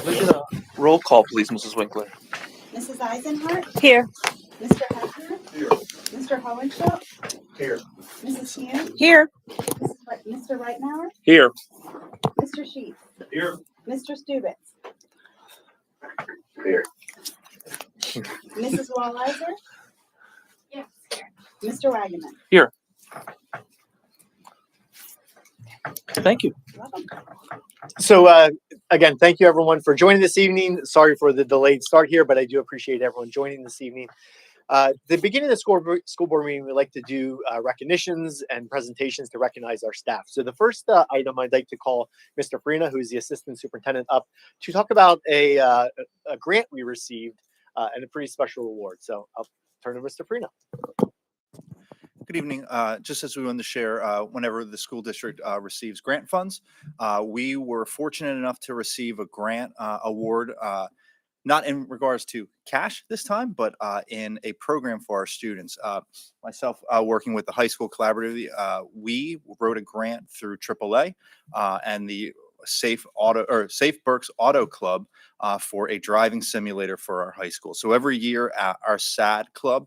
Can we get a roll call, please, Mrs. Winkler? Mrs. Eisenhart? Here. Mr. Hefner? Here. Mr. Hohenschel? Here. Mrs. Hume? Here. Mr. Reitmauer? Here. Mr. Sheets? Here. Mr. Stubitz? Here. Mrs. Walliser? Yes. Mr. Wagaman? Here. Thank you. Welcome. So again, thank you everyone for joining this evening. Sorry for the delayed start here, but I do appreciate everyone joining this evening. The beginning of the school board meeting, we like to do recognitions and presentations to recognize our staff. So the first item I'd like to call Mr. Farina, who is the assistant superintendent, up to talk about a grant we received and a pretty special award. So I'll turn to Mr. Farina. Good evening. Just as we wanted to share, whenever the school district receives grant funds, we were fortunate enough to receive a grant award, not in regards to cash this time, but in a program for our students. Myself working with the high school collaborative, we wrote a grant through AAA and the Safe Berks Auto Club for a driving simulator for our high school. So every year, our SAD club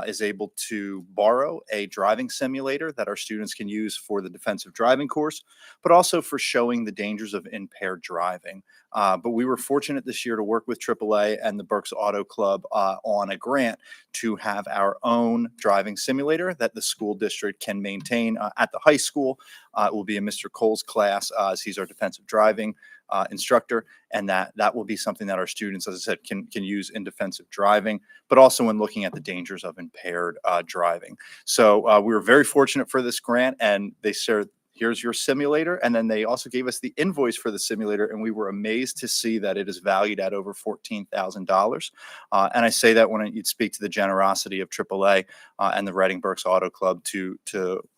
is able to borrow a driving simulator that our students can use for the defensive driving course, but also for showing the dangers of impaired driving. But we were fortunate this year to work with AAA and the Berks Auto Club on a grant to have our own driving simulator that the school district can maintain at the high school. It will be in Mr. Cole's class as he's our defensive driving instructor, and that will be something that our students, as I said, can use in defensive driving, but also when looking at the dangers of impaired driving. So we were very fortunate for this grant, and they said, here's your simulator. And then they also gave us the invoice for the simulator, and we were amazed to see that it is valued at over $14,000. And I say that when you'd speak to the generosity of AAA and the Reading Berks Auto Club to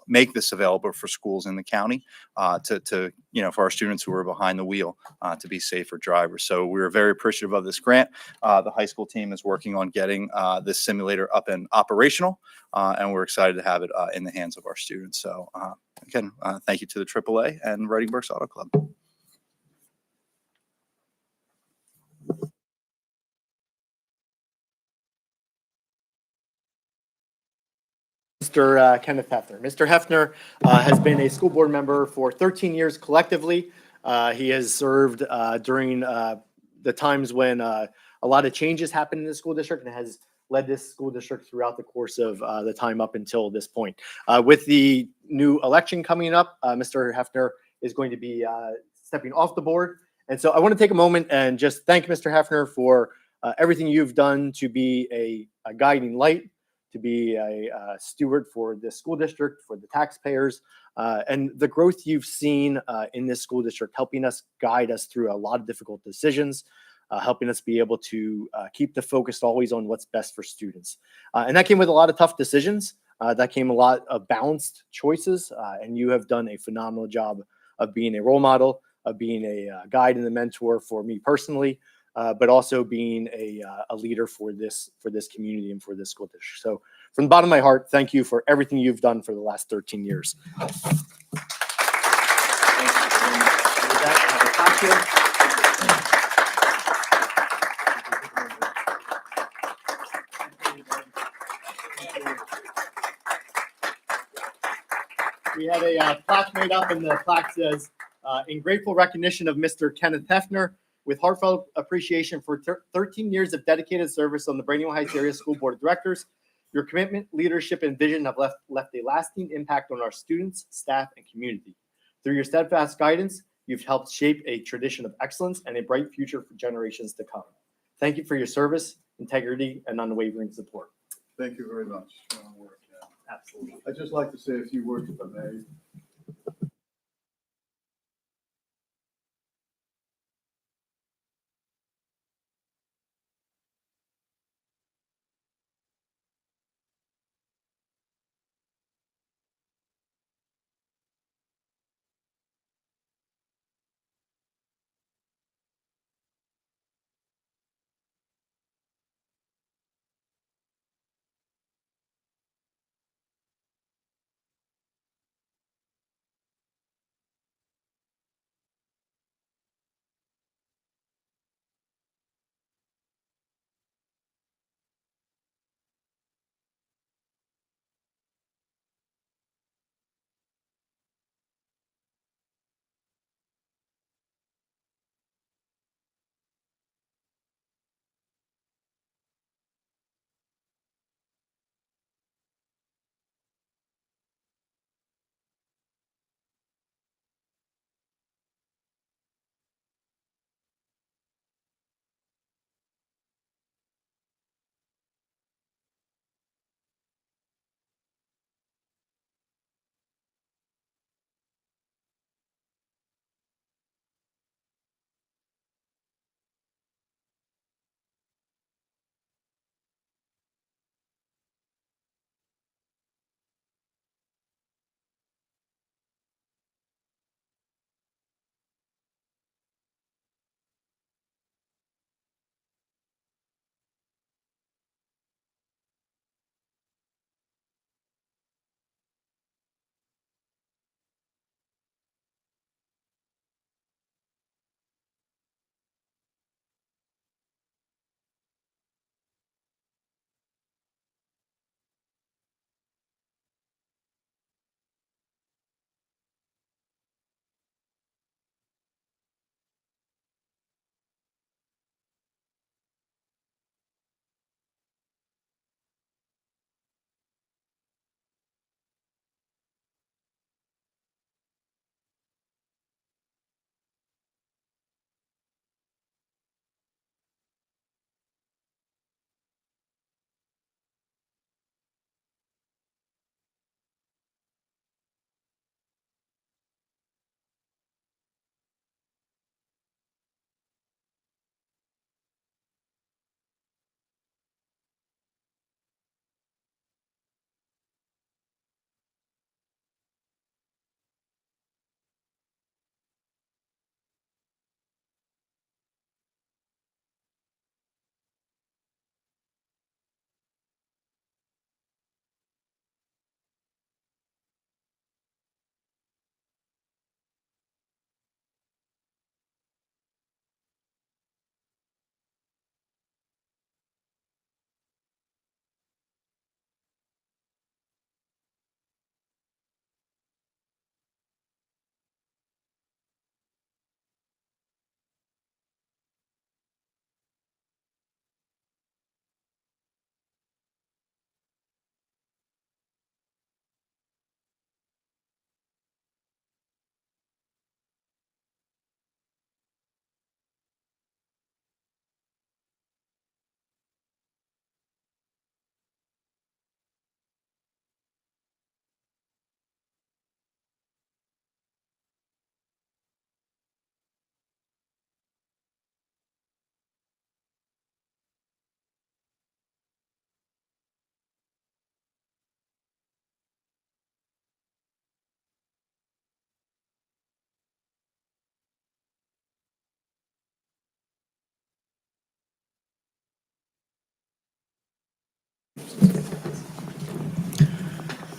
make this available for schools in the county, to for our students who are behind the wheel, to be safer drivers. So we were very appreciative of this grant. The high school team is working on getting this simulator up and operational, and we're excited to have it in the hands of our students. So again, thank you to the AAA and Reading Berks Auto Club. Mr. Kenneth Hefner. Mr. Hefner has been a school board member for 13 years collectively. He has served during the times when a lot of changes happened in the school district and has led this school district throughout the course of the time up until this point. With the new election coming up, Mr. Hefner is going to be stepping off the board. And so I want to take a moment and just thank Mr. Hefner for everything you've done to be a guiding light, to be a steward for this school district, for the taxpayers, and the growth you've seen in this school district, helping us guide us through a lot of difficult decisions, helping us be able to keep the focus always on what's best for students. And that came with a lot of tough decisions. That came a lot of balanced choices, and you have done a phenomenal job of being a role model, of being a guide and a mentor for me personally, but also being a leader for this community and for this school district. So from the bottom of my heart, thank you for everything you've done for the last 13 years. We had a plaque made up, and the plaque says, in grateful recognition of Mr. Kenneth Hefner, with heartfelt appreciation for 13 years of dedicated service on the Brandywine Heights Area School Board of Directors, your commitment, leadership, and vision have left a lasting impact on our students, staff, and community. Through your steadfast guidance, you've helped shape a tradition of excellence and a bright future for generations to come. Thank you for your service, integrity, and unwavering support. Thank you very much. Absolutely. I'd just like to say a few words, if I may.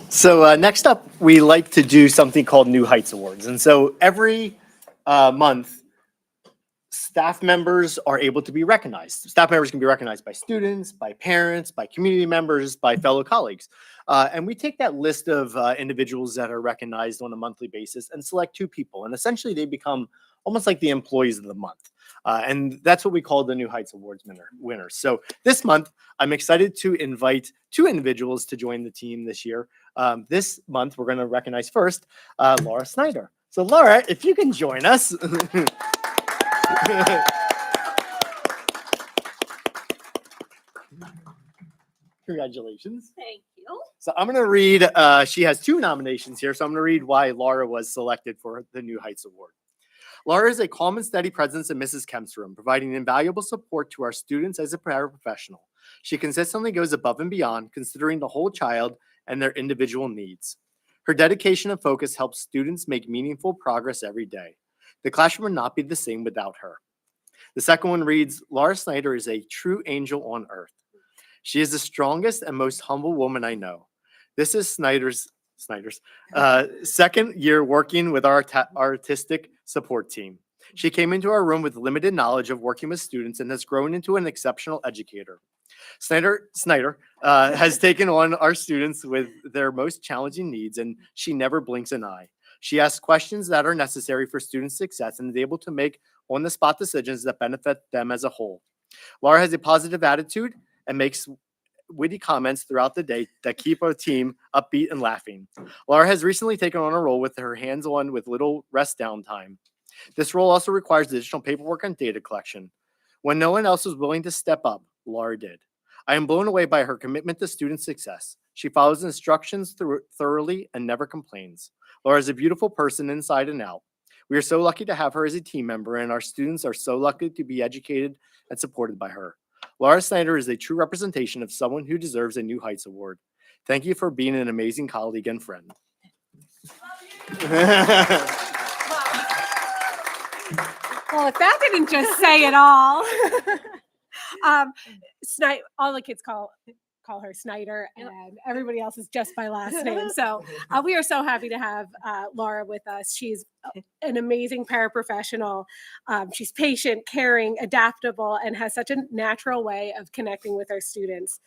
So next up, we like to do something called New Heights Awards. And so every month, staff members are able to be recognized. Staff members can be recognized by students, by parents, by community members, by fellow colleagues. And we take that list of individuals that are recognized on a monthly basis and select 2 people. And essentially, they become almost like the employees of the month. And that's what we call the New Heights Awards winners. So this month, I'm excited to invite 2 individuals to join the team this year. This month, we're going to recognize first Laura Snyder. So Laura, if you can join us. Congratulations. Thank you. So I'm going to read, she has 2 nominations here, so I'm going to read why Laura was selected for the New Heights Award. Laura is a calm and steady presence in Mrs. Kemp's room, providing invaluable support to our students as a paraprofessional. She consistently goes above and beyond, considering the whole child and their individual needs. Her dedication and focus helps students make meaningful progress every day. The classroom would not be the same without her. The second one reads, Laura Snyder is a true angel on earth. She is the strongest and most humble woman I know. This is Snyder's second year working with our artistic support team. She came into our room with limited knowledge of working with students and has grown into an exceptional educator. Snyder has taken on our students with their most challenging needs, and she never blinks an eye. She asks questions that are necessary for student success and is able to make on-the-spot decisions that benefit them as a whole. Laura has a positive attitude and makes witty comments throughout the day that keep our team upbeat and laughing. Laura has recently taken on a role with her hands-on with little rest downtime. This role also requires additional paperwork and data collection. When no one else was willing to step up, Laura did. I am blown away by her commitment to student success. She follows instructions thoroughly and never complains. Laura is a beautiful person inside and out. We are so lucky to have her as a team member, and our students are so lucky to be educated and supported by her. Laura Snyder is a true representation of someone who deserves a New Heights Award. Thank you for being an amazing colleague and friend. Well, if that didn't just say it all. All the kids call her Snyder, and everybody else is just by last name. So we are so happy to have Laura with us. She's an amazing paraprofessional. She's patient, caring, adaptable, and has such a natural way of connecting with our students.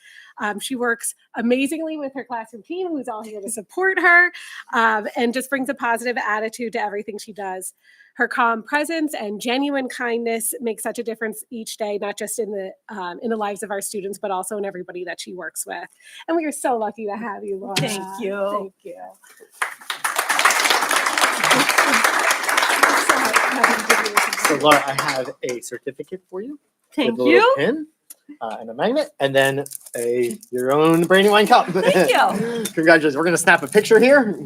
She works amazingly with her classroom team, who's all here to support her, and just brings a positive attitude to everything she does. Her calm presence and genuine kindness make such a difference each day, not just in the lives of our students, but also in everybody that she works with. And we are so lucky to have you, Laura. Thank you. Thank you. So Laura, I have a certificate for you. Thank with a little you. pin and a magnet, and then your own Brandywine cup. Thank you. Congratulations. We're going to snap a picture here. Just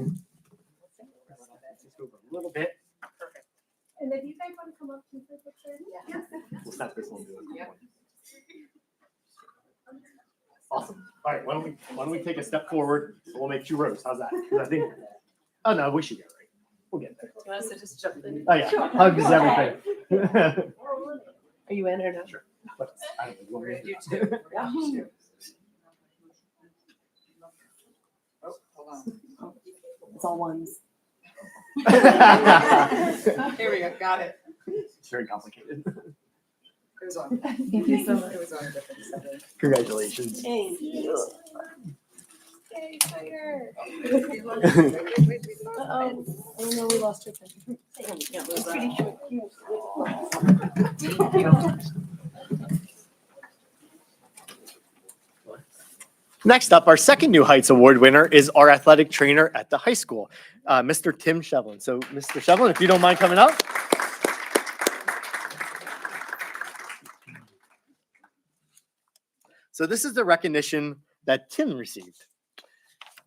move a little bit. And then you guys want to come up to the picture? Yes. We'll snap this one. Awesome. All right. Why don't we take a step forward? We'll make 2 rows. How's that? 'Cause I think. Oh no, we should get right. We'll get there. You want us to just jump in? Oh yeah. Hugs everything. Are you in or no? Sure. But I don't know, you want me to- You too. Yeah. Oh, hold on. It's all ones. Here we go, got it. It's very complicated. It was on. Thank you so much. It was on a different setting. Congratulations. Thank you. Yay, Snyder. Oh no, we lost your picture. Yeah, it was, Pretty sure. Next up, our second New Heights Award winner is our athletic trainer at the high school, Mr. Tim Shevlin. So, Mr. Shevlin, if you don't mind coming up. So this is the recognition that Tim received.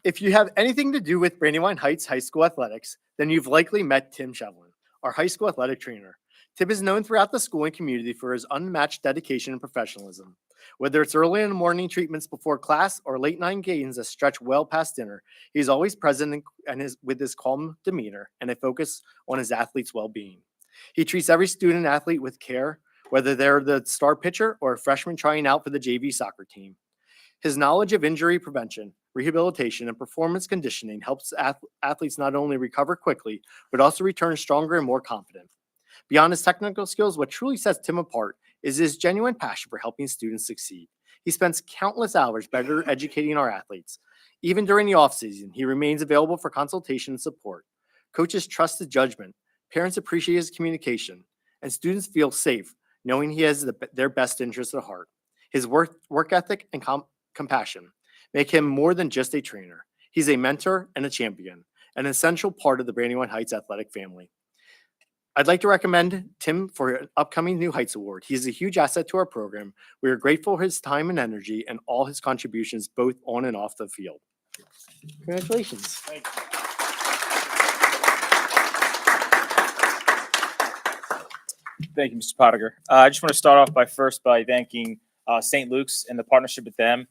If you have anything to do with Brandywine Heights High School athletics, then you've likely met Tim Shevlin, our high school athletic trainer. Tim is known throughout the school and community for his unmatched dedication and professionalism. Whether it's early in the morning treatments before class or late night games that stretch well past dinner, he's always present with his calm demeanor and a focus on his athletes' well-being. He treats every student athlete with care, whether they're the star pitcher or a freshman trying out for the JV soccer team. His knowledge of injury prevention, rehabilitation, and performance conditioning helps athletes not only recover quickly, but also return stronger and more confident. Beyond his technical skills, what truly sets Tim apart is his genuine passion for helping students succeed. He spends countless hours better educating our athletes. Even during the offseason, he remains available for consultation and support. Coaches trust his judgment, parents appreciate his communication, and students feel safe knowing he has their best interests at heart. His work ethic and compassion make him more than just a trainer. He's a mentor and a champion, an essential part of the Brandywine Heights athletic family. I'd like to recommend Tim for an upcoming New Heights Award. He is a huge asset to our program. We are grateful for his time and energy and all his contributions, both on and off the field. Congratulations. Thank you, Mr. Pottinger. I just want to start off by thanking St. Luke's and the partnership with them.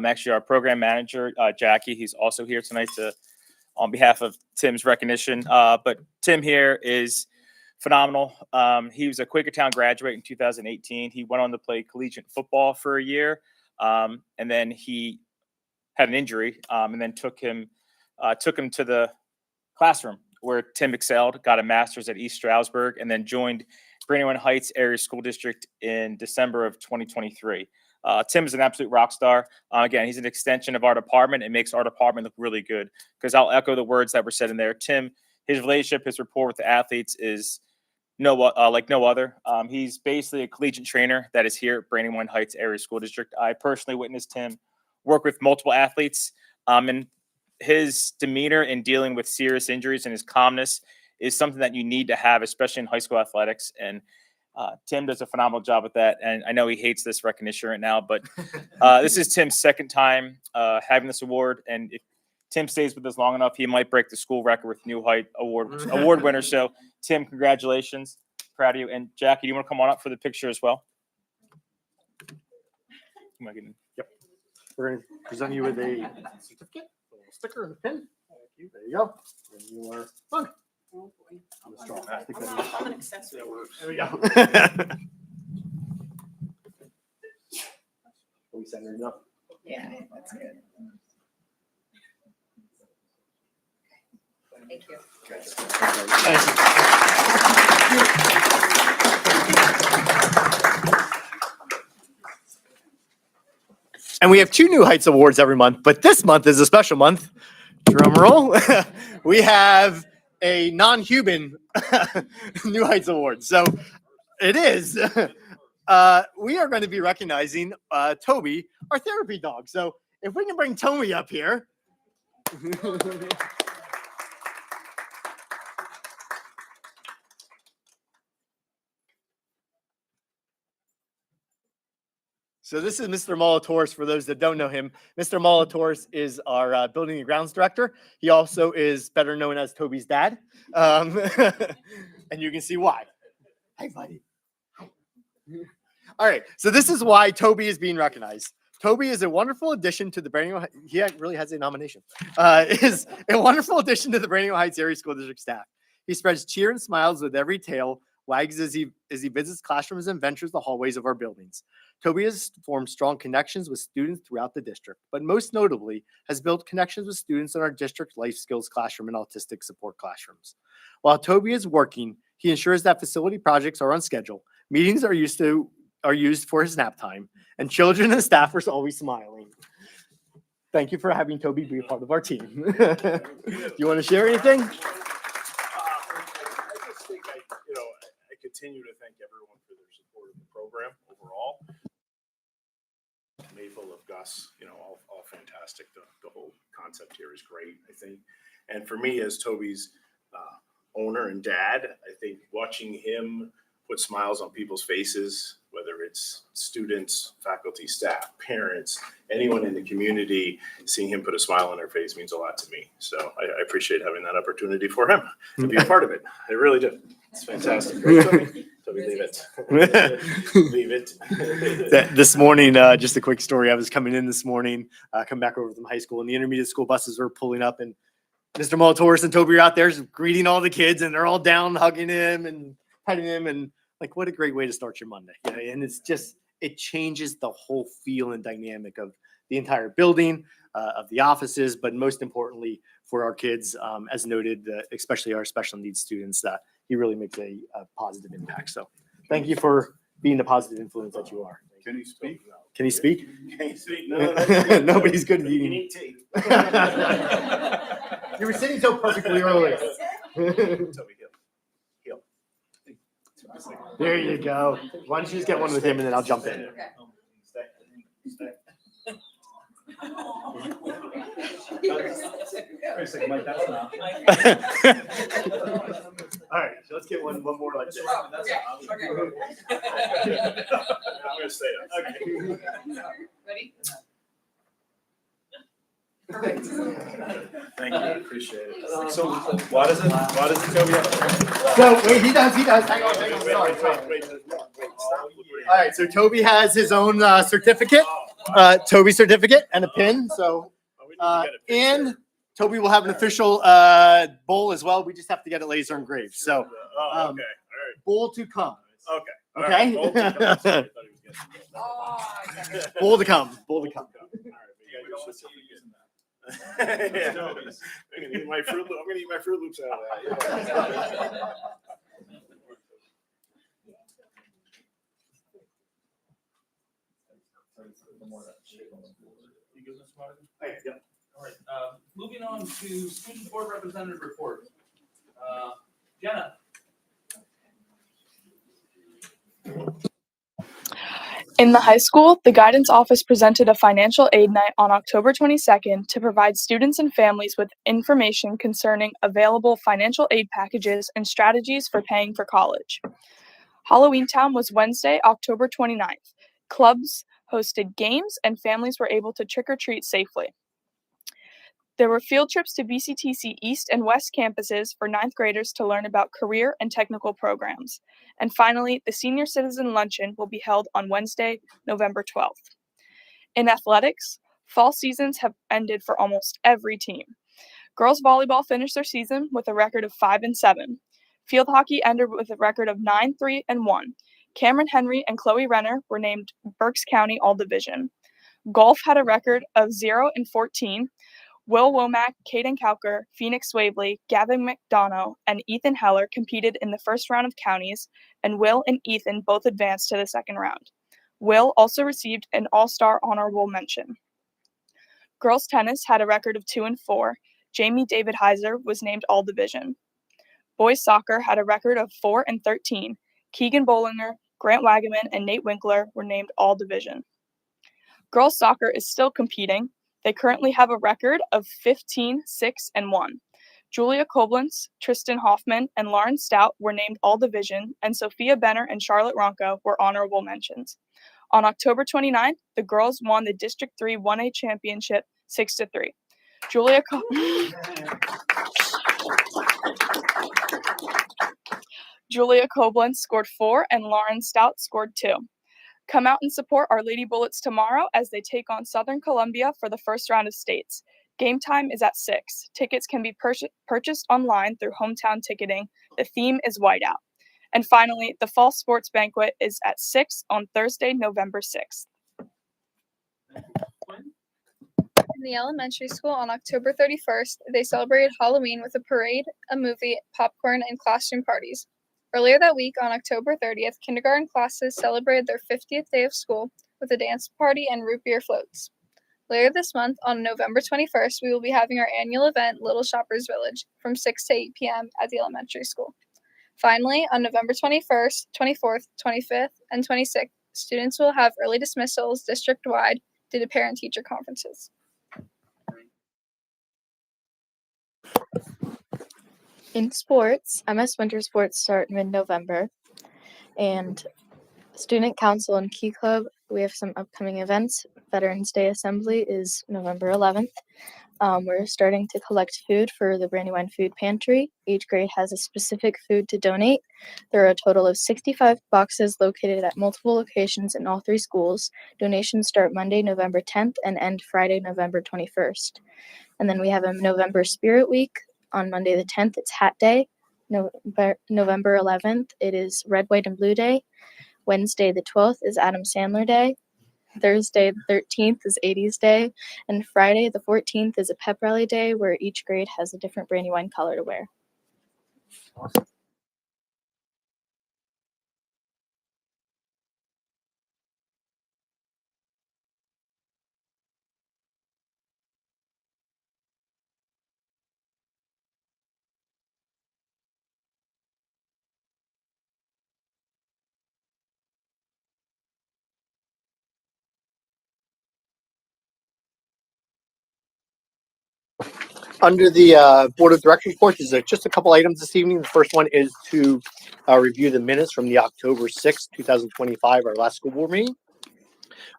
Actually, our program manager, Jackie, he's also here tonight on behalf of Tim's recognition. But Tim here is phenomenal. He was a Quakertown graduate in 2018. He went on to play collegiate football for a year, and then he had an injury, and then took him to the classroom where Tim excelled, got a master's at East Stroudsburg, and then joined Brandywine Heights Area School District in December of 2023. Tim is an absolute rock star. Again, he's an extension of our department. It makes our department look really good, because I'll echo the words that were said in there. Tim, his relationship, his rapport with the athletes is like no other. He's basically a collegiate trainer that is here at Brandywine Heights Area School District. I personally witnessed him work with multiple athletes, and his demeanor in dealing with serious injuries and his calmness is something that you need to have, especially in high school athletics. And Tim does a phenomenal job with that. And I know he hates this recognition right now, but this is Tim's second time having this award. And if Tim stays with us long enough, he might break the school record with New Height award winner. So Tim, congratulations. Proud of you. And Jackie, do you want to come on up for the picture as well? Yep. We're going to present you with a certificate, a little sticker, and a pin. There you go. And you are done. I'm a straw. I'm an accessory. There we go. We centered enough. Yeah, that's good. Thank you. And we have 2 New Heights Awards every month, but this month is a special month. Drum roll. We have a non-human New Heights Award. So it is. We are going to be recognizing Toby, our therapy dog. So if we can bring Toby up here. So this is Mr. Molotors. For those that don't know him, Mr. Molotors is our building and grounds director. He also is better known as Toby's dad. And you can see why. Hi, buddy. Hi. All right. So this is why Toby is being recognized. Toby is a wonderful addition to the Brandywine. He really has a nomination. Is a wonderful addition to the Brandywine Heights Area School District staff. He spreads cheer and smiles with every tail wags as he visits classrooms and ventures the hallways of our buildings. Toby has formed strong connections with students throughout the district, but most notably has built connections with students in our district life skills classroom and autistic support classrooms. While Toby is working, he ensures that facility projects are on schedule, meetings are used for his nap time, and children and staff are always smiling. Thank you for having Toby be a part of our team. Do you want to share anything? I just think I continue to thank everyone for their support of the program overall. Maple of Gus, all fantastic. The whole concept here is great, I think. And for me, as Toby's owner and dad, I think watching him put smiles on people's faces, whether it's students, faculty, staff, parents, anyone in the community, seeing him put a smile on their face means a lot to me. So I appreciate having that opportunity for him to be a part of it. I really do. It's fantastic. Right, Toby? Toby, leave it. Leave it. This morning, just a quick story. I was coming in this morning, coming back over from high school, and the intermediate school buses were pulling up, and Mr. Molotors and Toby are out there greeting all the kids, and they're all down hugging him and petting him, and like, what a great way to start your Monday. And it's just, it changes the whole feel and dynamic of the entire building, of the offices, but most importantly for our kids, as noted, especially our special needs students, that he really makes a positive impact. So thank you for being the positive influence that you are. Can you speak? Can he speak? Can you speak? Nobody's good at You eating. need tea. You were sitting so perfectly earlier. Toby, heel. There you go. Why don't you just get one with him and then I'll jump in. Stay. All right, so let's get one more like this. I'm gonna stay up. Okay. Ready? Thank you, appreciate it. So why does it Toby have? So wait, he does. Hang on. Sorry. Wait, All right, so Toby has his own certificate, Toby certificate and a pin. So and Toby will have an official bowl as well. We just have to get it laser engraved. So Oh, okay, all bowl to come. right, okay. All Okay. right, bold to come. Sorry, I thought he was getting it. Oh, Bowl to come. Bowl to come. All right, but you gotta show something. Yeah. I'm gonna eat my Fruit Loops out of that. All right, moving on to student board representative report. Jenna. In the high school, the guidance office presented a financial aid night on October 22nd to provide students and families with information concerning available financial aid packages and strategies for paying for college. Halloween Town was Wednesday, October 29th. Clubs hosted games and families were able to trick or treat safely. There were field trips to BCTC East and West campuses for 9th graders to learn about career and technical programs. And finally, the Senior Citizen Luncheon will be held on Wednesday, November 12th. In athletics, fall seasons have ended for almost every team. Girls volleyball finished their season with a record of 5-7. Field hockey ended with a record of 9-3-1. Cameron Henry and Chloe Renner were named Berks County All-Division. Golf had a record of 0-14. Will Womack, Caden Cowker, Phoenix Swavely, Gavin McDonough, and Ethan Heller competed in the first round of counties, and Will and Ethan both advanced to the second round. Will also received an All-Star honorable mention. Girls tennis had a record of 2-4. Jamie David Heiser was named All-Division. Boys soccer had a record of 4-13. Keegan Bollinger, Grant Wagaman, and Nate Winkler were named All-Division. Girls soccer is still competing. They currently have a record of 15-6-1. Julia Koblenz, Tristan Hoffman, and Lauren Stout were named All-Division, and Sophia Benner and Charlotte Ronco were honorable mentions. On October 29th, the girls won the District 3 1A championship 6-3. Julia Koblenz scored 4 and Lauren Stout scored 2. Come out and support our Lady Bullets tomorrow as they take on Southern Columbia for the first round of states. Game time is at 6. Tickets can be purchased online through Hometown Ticketing. The theme is whiteout. And finally, the fall sports banquet is at 6 on Thursday, November 6th. In the elementary school on October 31st, they celebrated Halloween with a parade, a movie, popcorn, and classroom parties. Earlier that week, on October 30th, kindergarten classes celebrated their 50th day of school with a dance party and root beer floats. Later this month, on November 21st, we will be having our annual event, Little Shoppers Village, from 6 to 8 p.m. at the elementary school. Finally, on November 21st, 24th, 25th, and 26th, students will have early dismissals district-wide due to parent-teacher conferences. In sports, MS Winter Sports start mid-November, and Student Council and Key Club, we have some upcoming events. Veterans Day Assembly is November 11th. We're starting to collect food for the Brandywine Food Pantry. Each grade has a specific food to donate. There are a total of 65 boxes located at multiple locations in all 3 schools. Donations start Monday, November 10th and end Friday, November 21st. And then we have a November Spirit Week. On Monday the 10th, it's Hat Day. November 11th, it is Red, White, and Blue Day. Wednesday the 12th is Adam Sandler Day. Thursday, the 13th, is 80s Day. And Friday, the 14th, is a pep rally day where each grade has a different Brandywine color to wear. Under the Board of Directors report, there's just a couple items this evening. The first one is to review the minutes from the October 6th, 2025, our last school board meeting.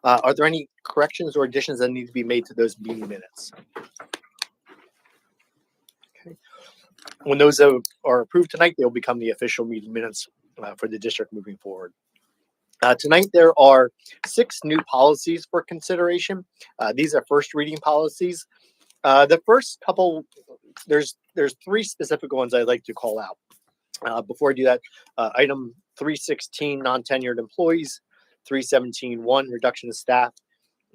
Are there any corrections or additions that need to be made to those meeting minutes? Okay. When those are approved tonight, they'll become the official meeting minutes for the district moving forward. Tonight, there are 6 new policies for consideration. These are first reading policies. The first couple, there's 3 specific ones I'd like to call out. Before I do that, item 316, non-tenured employees, 317.1, reduction of staff,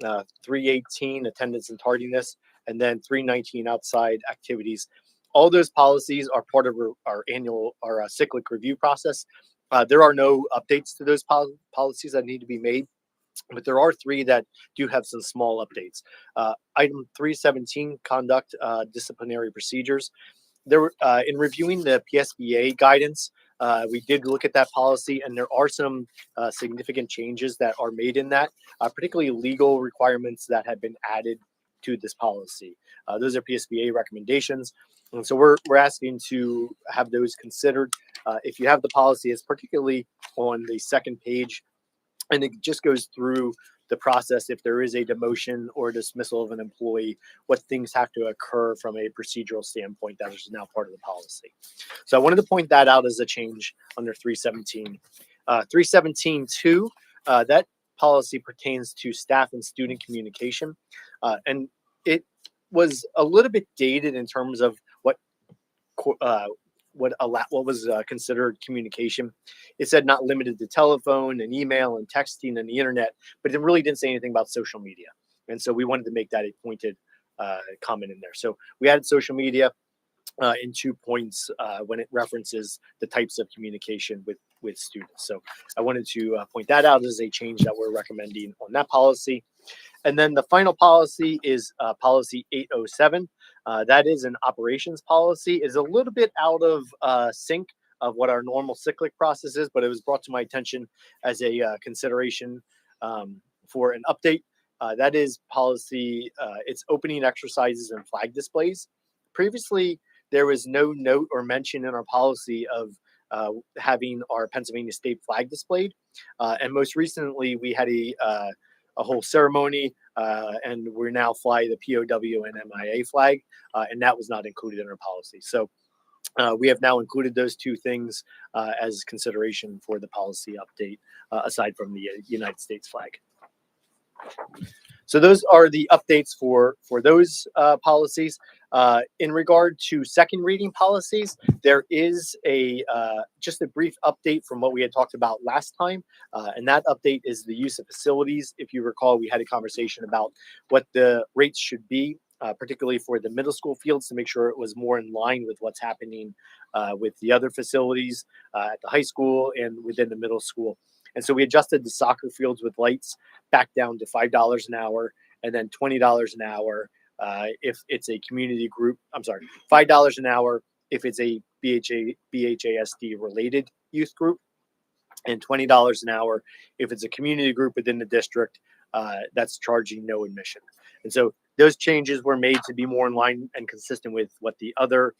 318, attendance and tardiness, and then 319, outside activities. All those policies are part of our annual, cyclic review process. There are no updates to those policies that need to be made, but there are 3 that do have some small updates. Item 317, conduct disciplinary procedures. There, in reviewing the PSBA guidance, we did look at that policy, and there are some significant changes that are made in that, particularly legal requirements that have been added to this policy. Those are PSBA recommendations. And so we're asking to have those considered. If you have the policy, it's particularly on the second page, and it just goes through the process. If there is a demotion or dismissal of an employee, what things have to occur from a procedural standpoint that is now part of the policy. So I wanted to point that out as a change under 317. 317.2, that policy pertains to staff and student communication. And it was a little bit dated in terms of what was considered communication. It said not limited to telephone and email and texting and the internet, but it really didn't say anything about social media. And so we wanted to make that a pointed comment in there. So we added social media in 2 points when it references the types of communication with students. So I wanted to point that out as a change that we're recommending on that policy. And then the final policy is policy 807. That is an operations policy. Is a little bit out of sync of what our normal cyclic process is, but it was brought to my attention as a consideration for an update. That is policy, it's opening exercises and flag displays. Previously, there was no note or mention in our policy of having our Pennsylvania state flag displayed. And most recently, we had a whole ceremony, and we now fly the POW and MIA flag, and that was not included in our policy. So we have now included those 2 things as consideration for the policy update, aside from the United States flag. So those are the updates for those policies. In regard to second reading policies, there is just a brief update from what we had talked about last time. And that update is the use of facilities. If you recall, we had a conversation about what the rates should be, particularly for the middle school fields, to make sure it was more in line with what's happening with the other facilities at the high school and within the middle school. And so we adjusted the soccer fields with lights back down to $5 an hour, and then $20 an hour if it's a community group. I'm sorry, $5 an hour if it's a BHASD related youth group, and $20 an hour if it's a community group within the district that's charging no admission. And so those changes were made to be more in line and consistent with what the other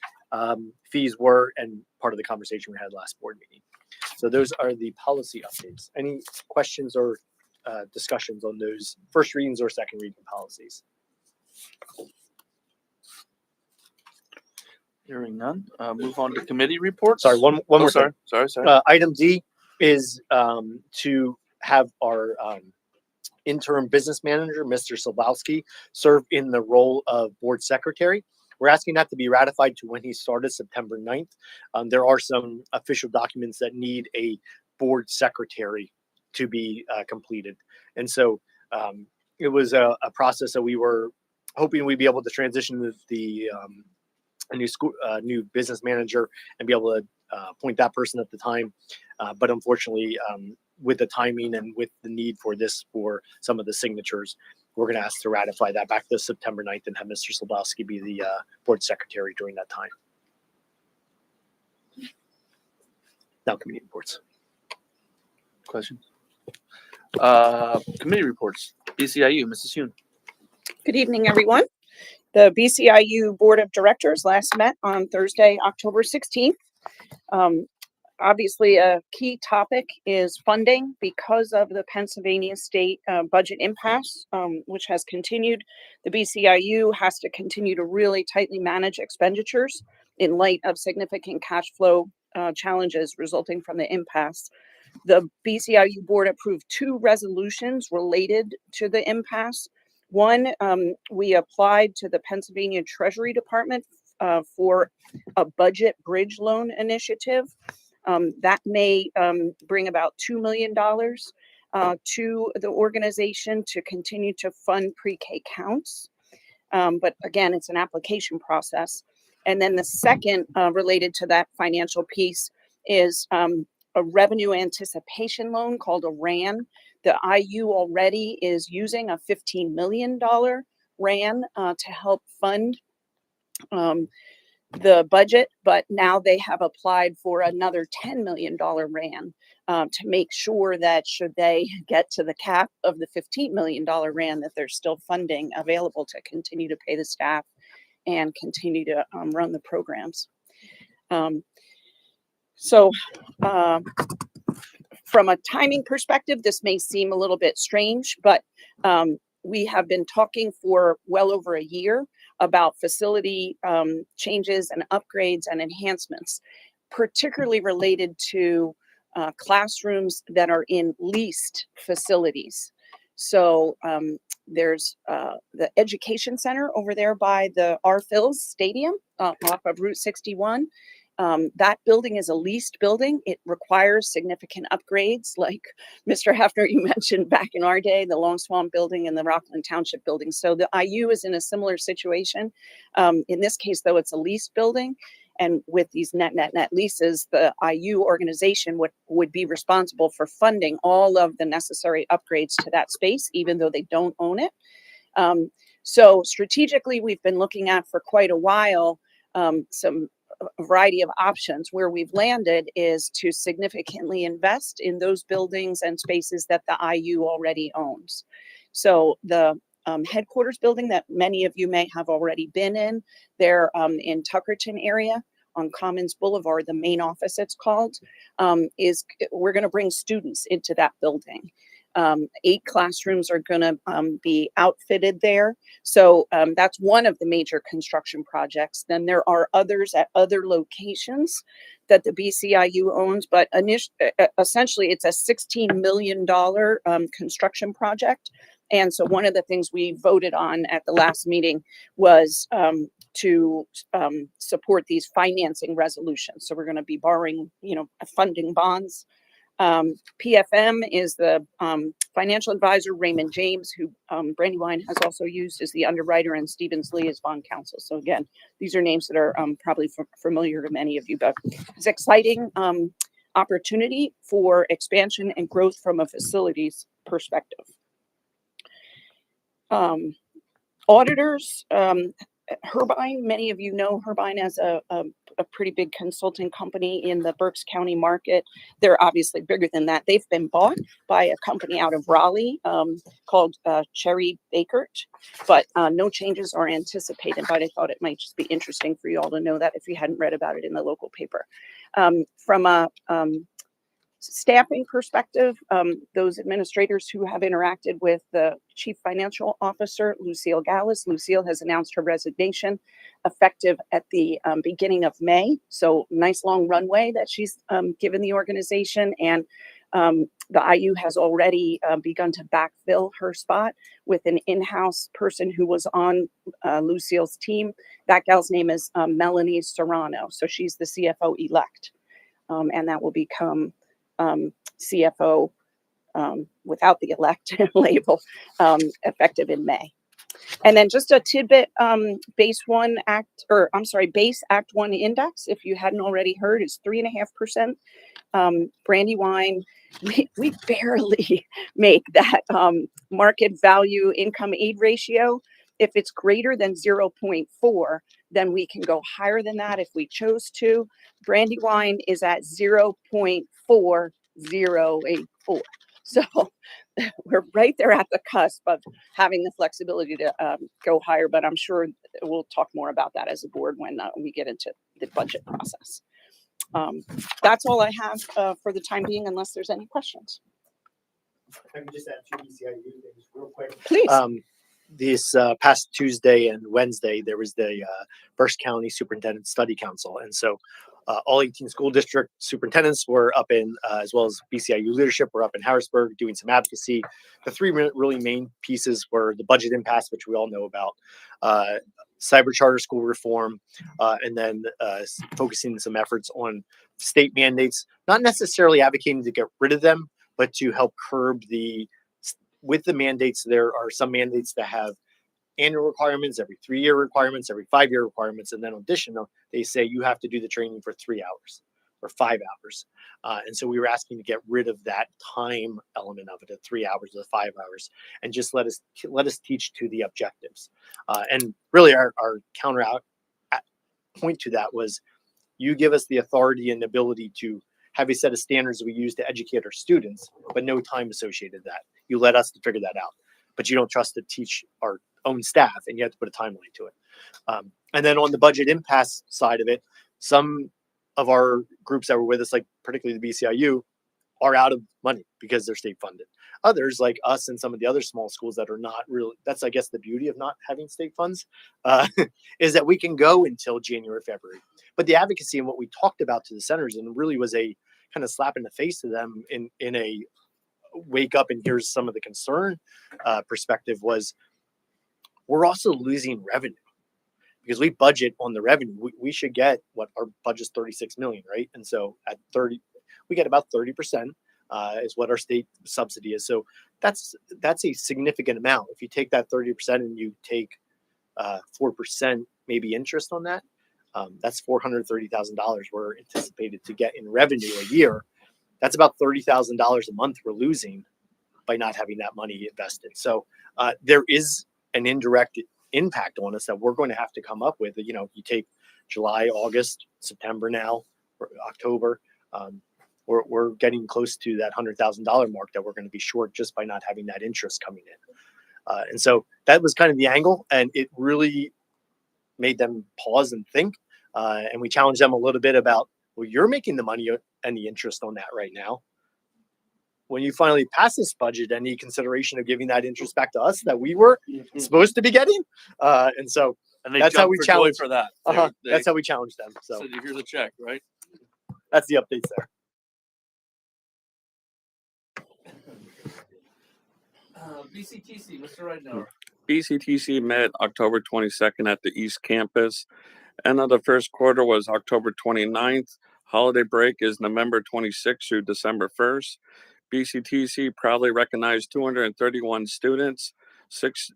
fees were, and part of the conversation we had last board meeting. So those are the policy updates. Any questions or discussions on those first readings or second reading policies? Hearing none, move on to committee reports. Sorry, one more sorry, thing. sorry. Item D is to have our interim business manager, Mr. Sobolski, serve in the role of board secretary. We're asking that to be ratified to when he started, September 9th. There are some official documents that need a board secretary to be completed. And so It was a process that we were hoping we'd be able to transition with a new business manager and be able to appoint that person at the time. But unfortunately, with the timing and with the need for some of the signatures, we're going to ask to ratify that back to September 9th and have Mr. Slabowski be the board secretary during that time. Now committee reports. Questions? Committee reports. BCIU, Mrs. Yoon. Good evening, everyone. The BCIU Board of Directors last met on Thursday, October 16th. Obviously, a key topic is funding because of the Pennsylvania state budget impasse, which has continued. The BCIU has to continue to really tightly manage expenditures in light of significant cash flow challenges resulting from the impasse. The BCIU board approved 2 resolutions related to the impasse. One, we applied to the Pennsylvania Treasury Department for a budget bridge loan initiative. That may bring about $2 million to the organization to continue to fund pre-K counts. But again, it's an application process. And then the second related to that financial piece is a revenue anticipation loan called a RAN. The IU already is using a $15 million RAN to help fund the budget, but now they have applied for another $10 million RAN to make sure that should they get to the cap of the $15 million RAN, that there's still funding available to continue to pay the staff and continue to run the programs. So from a timing perspective, this may seem a little bit strange, but we have been talking for well over a year about facility changes and upgrades and enhancements, particularly related to classrooms that are in leased facilities. So there's the education center over there by the R. Phil's Stadium off of Route 61. That building is a leased building. It requires significant upgrades, like Mr. Hefner, you mentioned back in our day, the Long Swamp building and the Rockland Township building. So the IU is in a similar situation. In this case, though, it's a leased building. And with these net leases, the IU organization would be responsible for funding all of the necessary upgrades to that space, even though they don't own it. So strategically, we've been looking at for quite a while a variety of options. Where we've landed is to significantly invest in those buildings and spaces that the IU already owns. So the headquarters building that many of you may have already been in, they're in Tuckerton area on Commons Boulevard, the main office it's called, we're going to bring students into that building. 8 classrooms are going to be outfitted there. So that's one of the major construction projects. Then there are others at other locations that the BCIU owns, but essentially it's a $16 million construction project. And so one of the things we voted on at the last meeting was to support these financing resolutions. So we're going to be borrowing, funding bonds. PFM is the financial advisor, Raymond James, who Brandywine has also used as the underwriter, and Stevens Lee as bond counsel. So again, these are names that are probably familiar to many of you, but it's exciting opportunity for expansion and growth from a facilities perspective. Auditors, Herbine, many of you know Herbine as a pretty big consulting company in the Berks County market. They're obviously bigger than that. They've been bought by a company out of Raleigh called Cherry Bakert, but no changes are anticipated. But I thought it might just be interesting for you all to know that if you hadn't read about it in the local paper. From a staffing perspective, those administrators who have interacted with the Chief Financial Officer, Lucille Gallus. Lucille has announced her resignation effective at the beginning of May. So nice long runway that she's given the organization. And the IU has already begun to backfill her spot with an in-house person who was on Lucille's team. That gal's name is Melanie Serrano. So she's the CFO elect. And that will become CFO without the elect label, effective in May. And then just a tidbit, base Act 1 index, if you hadn't already heard, is 3.5%. Brandywine, we barely make that market value income aid ratio. If it's greater than 0.4, then we can go higher than that if we chose to. Brandywine is at 0.4084. So we're right there at the cusp of having the flexibility to go higher, but I'm sure we'll talk more about that as a board when we get into the budget process. That's all I have for the time being, unless there's any questions. If I can just add two BCIU things real quick. Please. This past Tuesday and Wednesday, there was the Berks County Superintendent Study Council. And so all 18 school district superintendents were up in, as well as BCIU leadership, were up in Harrisburg doing some advocacy. The three really main pieces were the budget impasse, which we all know about, cyber charter school reform, and then focusing some efforts on state mandates, not necessarily advocating to get rid of them, but to help curb with the mandates. There are some mandates that have annual requirements, every 3-year requirements, every 5-year requirements, and then additional, they say you have to do the training for 3 hours or 5 hours. And so we were asking to get rid of that time element of it, at 3 hours or 5 hours, and just let us teach to the objectives. And really, our counter point to that was, you give us the authority and ability to have a set of standards we use to educate our students, but no time associated with that. You let us to figure that out, but you don't trust to teach our own staff, and you have to put a timeline to it. And then on the budget impasse side of it, some of our groups that were with us, like particularly the BCIU, are out of money because they're state funded. Others, like us and some of the other small schools that are not really, that's, I guess, the beauty of not having state funds, is that we can go until January, February. But the advocacy and what we talked about to the centers, and really was a kind of slap in the face to them in a wake up and here's some of the concern perspective, was we're also losing revenue because we budget on the revenue. We should get what our budget's 36 million, right? And so at 30, we get about 30% is what our state subsidy is. So that's a significant amount. If you take that 30% and you take 4% maybe interest on that, that's $430,000 we're anticipated to get in revenue a year. That's about $30,000 a month we're losing by not having that money invested. So there is an indirect impact on us that we're going to have to come up with. You know, you take July, August, September now, or October, we're getting close to that $100,000 mark that we're going to be short just by not having that interest coming in. And so that was kind of the angle, and it really made them pause and think. And we challenged them a little bit about, well, you're making the money and the interest on that right now. When you finally pass this budget, any consideration of giving that interest back to us that we were supposed to be getting? And so they that's how jumped we for joy challenged for that. That's how we challenged them. So said, here's a check, right? that's the updates there. BCTC, Mr. Ridenour. BCTC met October 22nd at the East Campus. End of the first quarter was October 29th. Holiday break is November 26th through December 1st. BCTC proudly recognized 231 students, six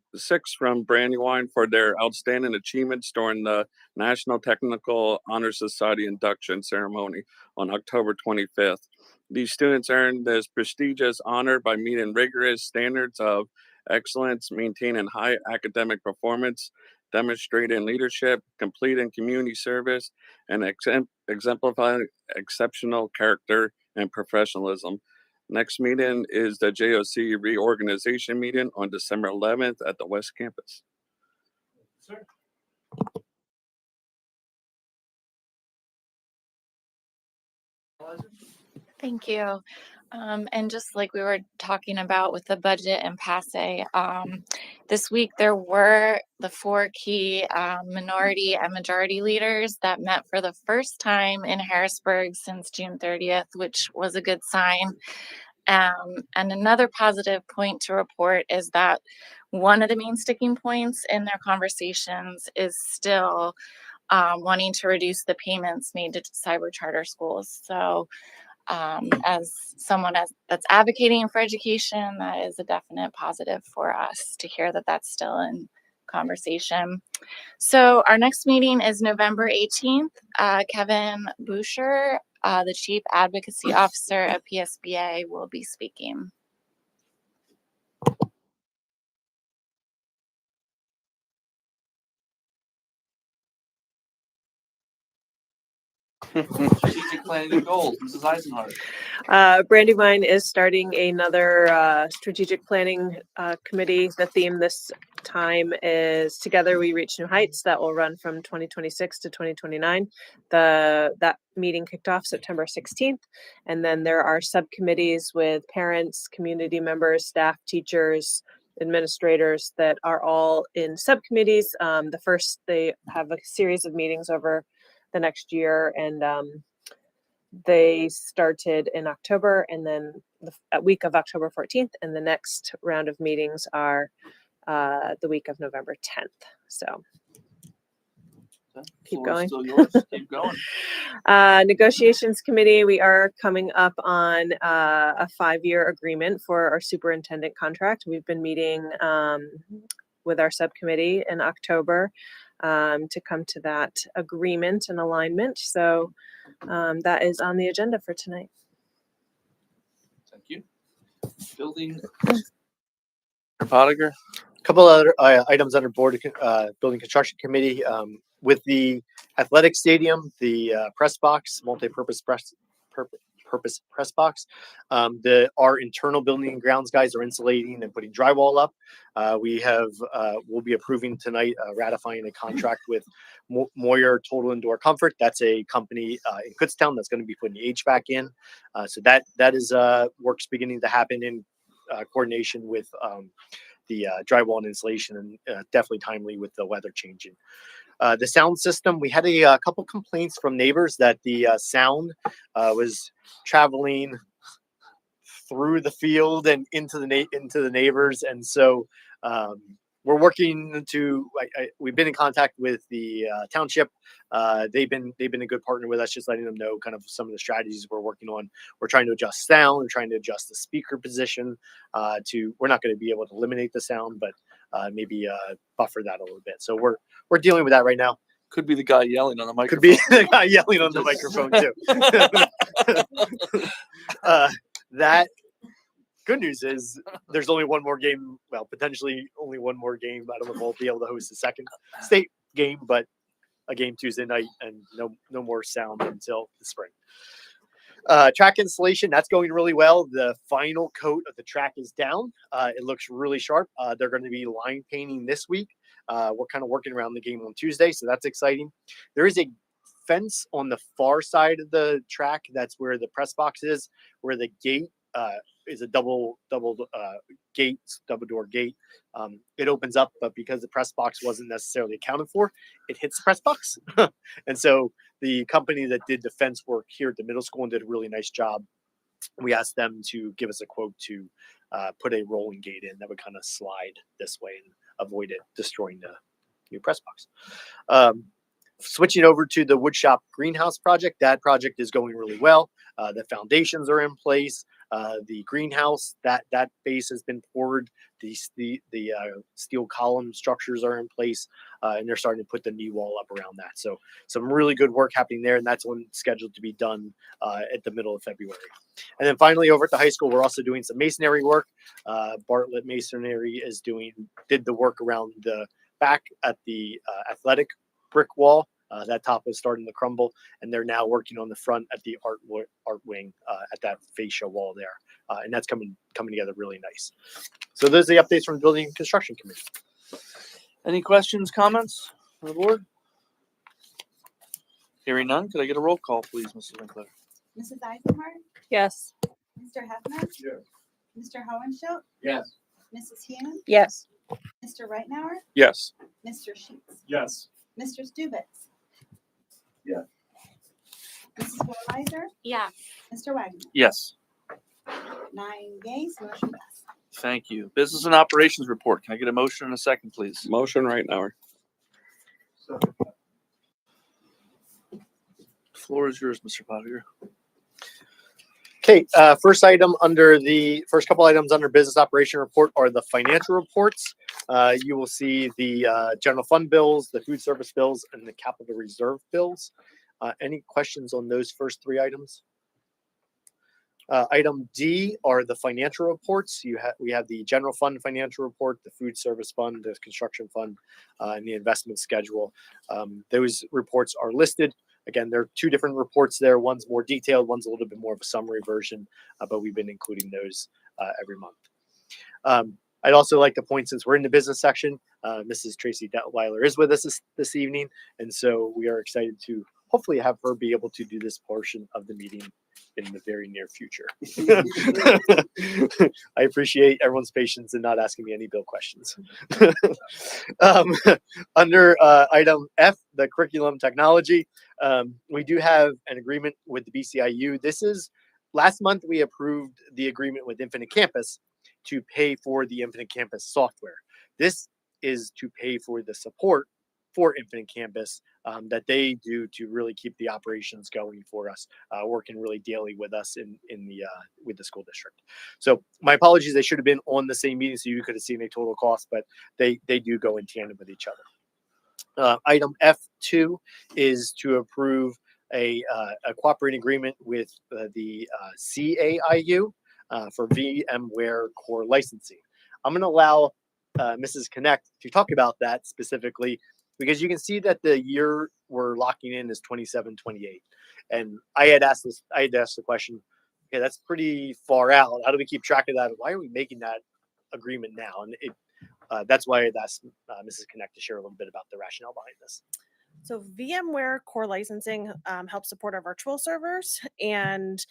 from Brandywine for their outstanding achievements during the National Technical Honor Society induction ceremony on October 25th. These students earned this prestigious honor by meeting rigorous standards of excellence, maintaining high academic performance, demonstrating leadership, completing community service, and exemplifying exceptional character and professionalism. Next meeting is the JOC reorganization meeting on December 11th at the West Campus. Sir. Thank you. And just like we were talking about with the budget and passe, this week there were the 4 key minority and majority leaders that met for the first time in Harrisburg since June 30th, which was a good sign. And another positive point to report is that one of the main sticking points in their conversations is still wanting to reduce the payments made to cyber charter schools. So As someone that's advocating for education, that is a definite positive for us to hear that that's still in conversation. So our next meeting is November 18th. Kevin Boucher, the Chief Advocacy Officer at PSBA, will be speaking. Strategic planning and goals, Mrs. Eisenhardt. Brandywine is starting another strategic planning committee. The theme this time is Together We Reach New Heights. That will run from 2026 to 2029. That meeting kicked off September 16th. And then there are subcommittees with parents, community members, staff, teachers, administrators that are all in subcommittees. They have a series of meetings over the next year, and they started in October, and then the week of October 14th, and the next round of meetings are the week of November 10th. So keep going. Still yours. Keep going. Negotiations committee, we are coming up on a 5-year agreement for our superintendent contract. We've been meeting with our subcommittee in October to come to that agreement and alignment. So that is on the agenda for tonight. Thank you. Building. Pottinger. A couple other items under board building construction committee with the athletic stadium, the press box, multi-purpose press box. Our internal building and grounds guys are insulating and putting drywall up. We'll be approving tonight, ratifying a contract with Moyer Total Indoor Comfort. That's a company in Kutztown that's going to be putting the HVAC in. So that is work's beginning to happen in coordination with the drywall and insulation, and definitely timely with the weather changing. The sound system, we had a couple complaints from neighbors that the sound was traveling through the field and into the neighbors, and so we're working to. We've been in contact with the township. They've been a good partner with us, just letting them know kind of some of the strategies we're working on. We're trying to adjust sound. We're trying to adjust the speaker position. We're not going to be able to eliminate the sound, but maybe buffer that a little bit. So we're dealing with that right now. Could be the guy yelling on the microphone. Could be the guy yelling on the microphone too. That good news is there's only one more game. Well, potentially only one more game. I don't know if we'll be able to host the second state game, but a game Tuesday night and no more sound until the spring. Track installation, that's going really well. The final coat of the track is down. It looks really sharp. They're going to be line painting this week. We're kind of working around the game on Tuesday, so that's exciting. There is a fence on the far side of the track. That's where the press box is, where the gate is a double door gate. It opens up, but because the press box wasn't necessarily accounted for, it hits the press box. And so the company that did the fence work here at the middle school and did a really nice job. We asked them to give us a quote to put a rolling gate in that would kind of slide this way and avoid it destroying the new press box. Switching over to the woodshop greenhouse project, that project is going really well. The foundations are in place. The greenhouse, that base has been poured. The steel column structures are in place, and they're starting to put the knee wall up around that. So some really good work happening there, and that's one scheduled to be done at the middle of February. And then finally, over at the high school, we're also doing some masonry work. Bartlett Masonry did the work around the back at the athletic brick wall. That top is starting to crumble, and they're now working on the front at the art wing at that fascia wall there, and that's coming together really nice. So those are the updates from the Building and Construction Committee. Any questions, comments from the board? Hearing none, could I get a roll call, please, Mrs. Winkler? Mrs. Eisenhardt? Yes. Mr. Hefner? Yes. Mr. Hohenschildt? Yes. Mrs. Heumann? Yes. Mr. Reitmauer? Yes. Mr. Sheets? Yes. Mr. Stubitz? Yeah. Mrs. Womeiser? Yeah. Mr. Wagner? Yes. 9 yeas, motion passed. Thank you. Business and operations report. Can I get a motion in a second, please? Motion right now. The floor is yours, Mr. Pottinger. Okay, first couple items under business operation report are the financial reports. You will see the general fund bills, the food service bills, and the capital reserve bills. Any questions on those first three items? Item D are the financial reports. We have the general fund financial report, the food service fund, the construction fund, and the investment schedule. Those reports are listed. Again, there are two different reports there. One's more detailed, one's a little bit more of a summary version, but we've been including those every month. I'd also like to point, since we're in the business section, Mrs. Tracy Detweiler is with us this evening, and so we are excited to hopefully have her be able to do this portion of the meeting in the very near future. I appreciate everyone's patience in not asking me any bill questions. Under item F, the curriculum technology, we do have an agreement with the BCIU. Last month we approved the agreement with Infinite Campus to pay for the Infinite Campus software. This is to pay for the support for Infinite Campus that they do to really keep the operations going for us, working really daily with us with the school district. So my apologies, they should have been on the same meeting so you could have seen a total cost, but they do go in tandem with each other. Item F2 is to approve a cooperating agreement with the CAIU for VMware core licensing. I'm going to allow Mrs. Connect to talk about that specifically, because you can see that the year we're locking in is 27-28. And I had asked the question, okay, that's pretty far out. How do we keep track of that? Why are we making that agreement now? And that's why I'd asked Mrs. Connect to share a little bit about the rationale behind this. So VMware core licensing helps support our virtual servers, and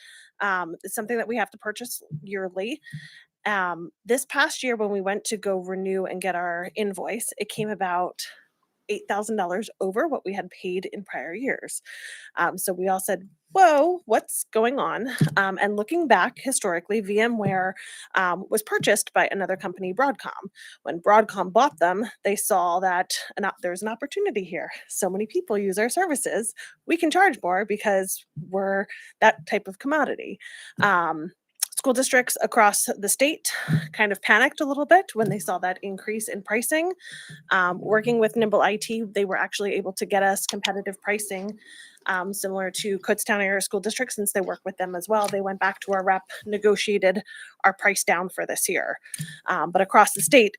it's something that we have to purchase yearly. This past year, when we went to go renew and get our invoice, it came about $8,000 over what we had paid in prior years. So we all said, whoa, what's going on? And looking back historically, VMware was purchased by another company, Broadcom. When Broadcom bought them, they saw that there's an opportunity here. So many people use our services. We can charge more because we're that type of commodity. School districts across the state kind of panicked a little bit when they saw that increase in pricing. Working with Nimble IT, they were actually able to get us competitive pricing similar to Kutztown Area School District, since they work with them as well. They went back to our rep, negotiated our price down for this year. But across the state,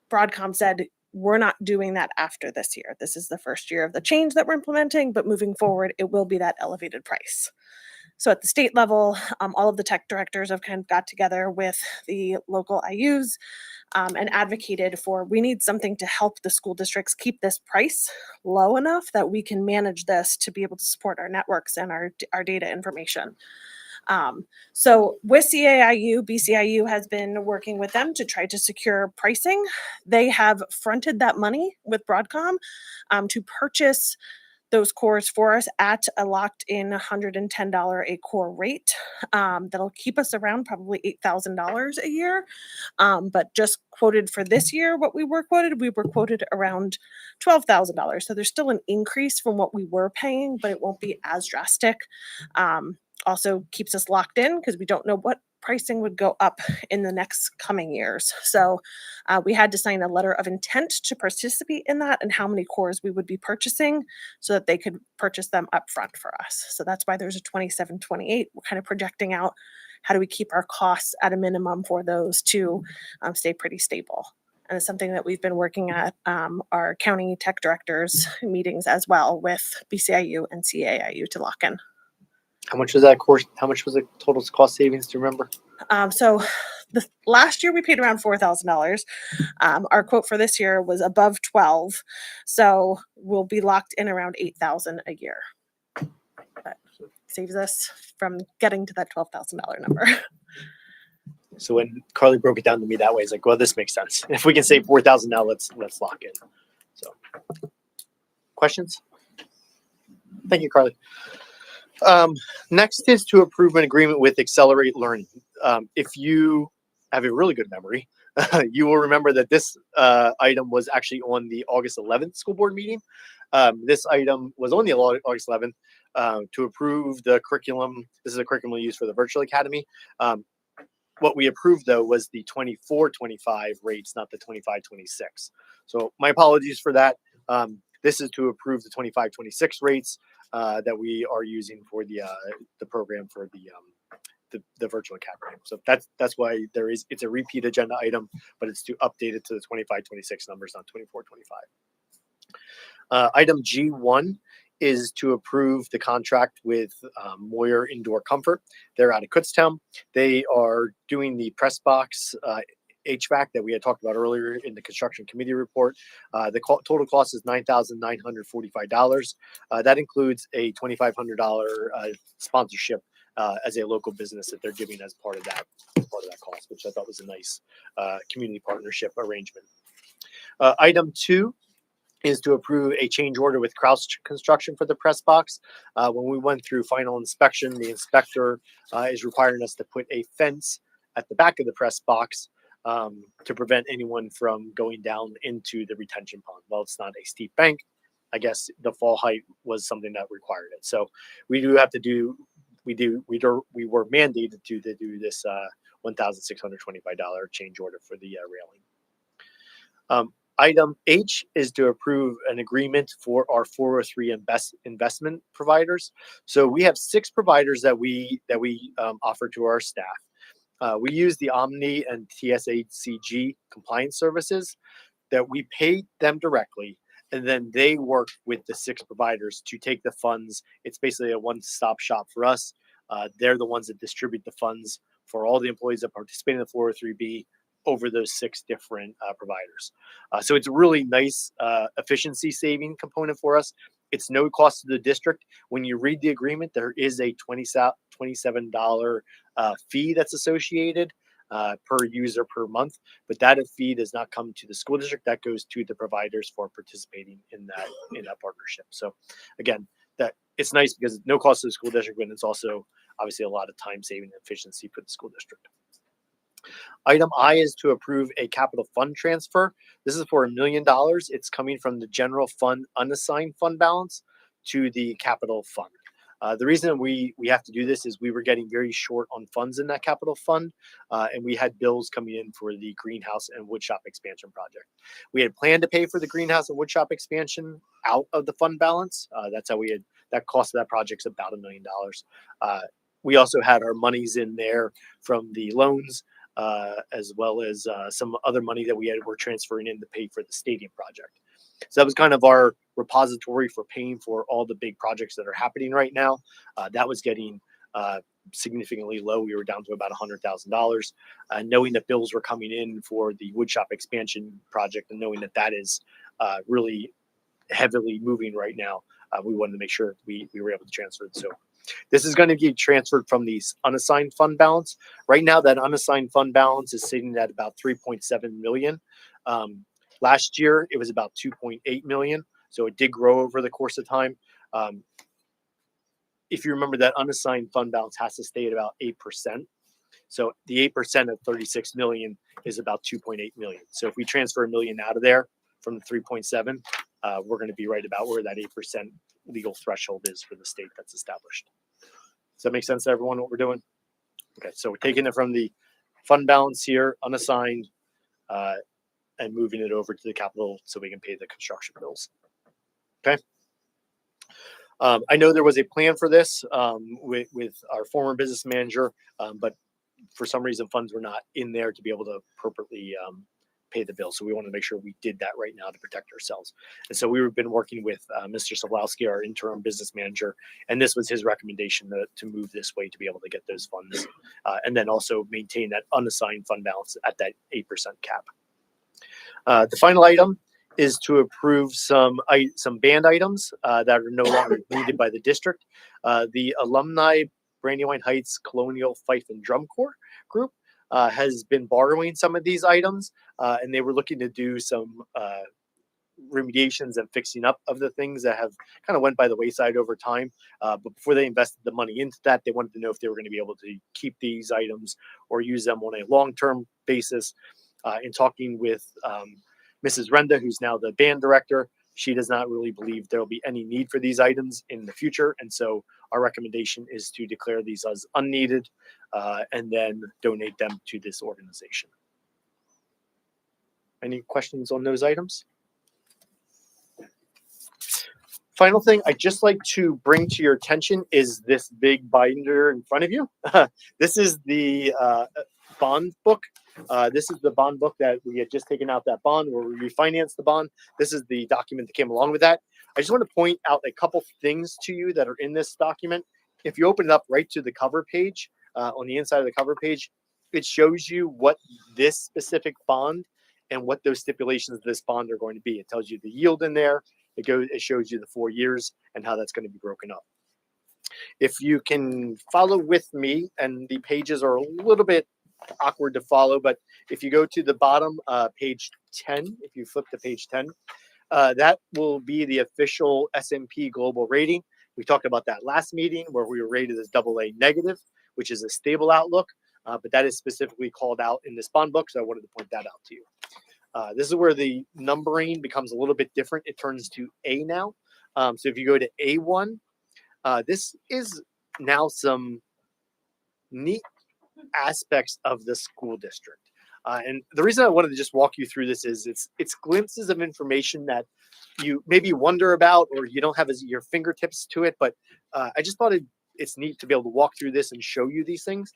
Broadcom said, we're not doing that after this year. This is the first year of the change that we're implementing, but moving forward, it will be that elevated price. So at the state level, all of the tech directors have kind of got together with the local IUs and advocated for, we need something to help the school districts keep this price low enough that we can manage this to be able to support our networks and our data information. So with CAIU, BCIU has been working with them to try to secure pricing. They have fronted that money with Broadcom to purchase those cores for us at a locked in $110 a core rate. That'll keep us around probably $8,000 a year. But just quoted for this year, we were quoted around $12,000. So there's still an increase from what we were paying, but it won't be as drastic. Also keeps us locked in because we don't know what pricing would go up in the next coming years. So we had to sign a letter of intent to participate in that and how many cores we would be purchasing so that they could purchase them up front for us. So that's why there's a 27-28. We're kind of projecting out how do we keep our costs at a minimum for those to stay pretty stable. And it's something that we've been working at our county tech directors meetings as well with BCIU and CAIU to lock in. How much was that course? How much was the total cost savings? Do you remember? So the last year we paid around $4,000. Our quote for this year was above 12. So we'll be locked in around 8,000 a year. That saves us from getting to that $12,000 number. So when Carly broke it down to me that way, it's like, well, this makes sense. If we can save 4,000 now, let's lock in. So questions? Thank you, Carly. Next is to approve an agreement with Accelerate Learning. If you have a really good memory, you will remember that this item was actually on the August 11th school board meeting. This item was on the August 11th to approve the curriculum. This is a curriculum used for the virtual academy. What we approved though was the 24-25 rates, not the 25-26. So my apologies for that. This is to approve the 25-26 rates that we are using for the program for the virtual academy. So that's why it's a repeat agenda item, but it's to update it to the 25-26 numbers, not 24-25. Item G1 is to approve the contract with Moyer Indoor Comfort. They're out of Kutztown. They are doing the press box HVAC that we had talked about earlier in the construction committee report. The total cost is $9,945. That includes a $2,500 sponsorship as a local business that they're giving as part of that cost, which I thought was a nice community partnership arrangement. Item 2 is to approve a change order with Kraus Construction for the press box. When we went through final inspection, the inspector is requiring us to put a fence at the back of the press box to prevent anyone from going down into the retention pond. Well, it's not a steep bank. I guess the fall height was something that required it. So we do have to do. We were mandated to do this $1,625 change order for the railing. Item H is to approve an agreement for our 403 investment providers. So we have 6 providers that we offer to our staff. We use the Omni and TSACG compliance services that we pay them directly, and then they work with the 6 providers to take the funds. It's basically a one-stop shop for us. They're the ones that distribute the funds for all the employees that participate in the 403B over those 6 different providers. So it's a really nice efficiency saving component for us. It's no cost to the district. When you read the agreement, there is a $27 fee that's associated per user per month, but that fee does not come to the school district. That goes to the providers for participating in that partnership. So again, that it's nice because it's no cost to the school district, but it's also obviously a lot of time saving and efficiency for the school district. Item I is to approve a capital fund transfer. This is for $1 million. It's coming from the general fund unassigned fund balance to the capital fund. The reason we have to do this is we were getting very short on funds in that capital fund, and we had bills coming in for the greenhouse and woodshop expansion project. We had planned to pay for the greenhouse and woodshop expansion out of the fund balance. That's how that cost of that project's about $1 million. We also had our monies in there from the loans, as well as some other money that were transferring in to pay for the stadium project. So that was kind of our repository for paying for all the big projects that are happening right now. That was getting significantly low. We were down to about $100,000. Knowing that bills were coming in for the woodshop expansion project, and knowing that is really heavily moving right now, we wanted to make sure we were able to transfer it. So this is going to get transferred from the unassigned fund balance. Right now, that unassigned fund balance is sitting at about $3.7 million. Last year, it was about $2.8 million. So it did grow over the course of time. If you remember, that unassigned fund balance has to stay at about 8%. So the 8% of 36 million is about 2.8 million. So if we transfer $1 million out of there from the 3.7, we're going to be right about where that 8% legal threshold is for the state that's established. Does that make sense to everyone what we're doing? Okay, so we're taking it from the fund balance here, unassigned, and moving it over to the capital so we can pay the construction bills. Okay. I know there was a plan for this with our former business manager, but for some reason funds were not in there to be able to appropriately pay the bill. So we want to make sure we did that right now to protect ourselves. And so we've been working with Mr. Sawlowski, our interim business manager, and this was his recommendation to move this way to be able to get those funds and then also maintain that unassigned fund balance at that 8% cap. The final item is to approve some band items that are no longer needed by the district. The alumni Brandywine Heights Colonial Fife and Drum Corps group has been borrowing some of these items, and they were looking to do some remediations and fixing up of the things that have kind of went by the wayside over time. But before they invested the money into that, they wanted to know if they were going to be able to keep these items or use them on a long-term basis. In talking with Mrs. Renda, who's now the band director, She does not really believe there will be any need for these items in the future. And so our recommendation is to declare these as unneeded and then donate them to this organization. Any questions on those items? Final thing I'd just like to bring to your attention is this big binder in front of you. This is the bond book. This is the bond book that we had just taken out that bond where we refinanced the bond. This is the document that came along with that. I just want to point out a couple things to you that are in this document. If you open it up right to the cover page, on the inside of the cover page, it shows you what this specific bond and what those stipulations of this bond are going to be. It tells you the yield in there. It shows you the 4 years and how that's going to be broken up. If you can follow with me, and the pages are a little bit awkward to follow, but if you go to the bottom, page 10, if you flip to page 10, that will be the official S&P Global rating. We talked about that last meeting where we were rated as AA negative, which is a stable outlook, but that is specifically called out in this bond book, so I wanted to point that out to you. This is where the numbering becomes a little bit different. It turns to A now. So if you go to A1, this is now some neat aspects of the school district. And the reason I wanted to just walk you through this is it's glimpses of information that you maybe wonder about or you don't have as your fingertips to it. But I just thought it's neat to be able to walk through this and show you these things.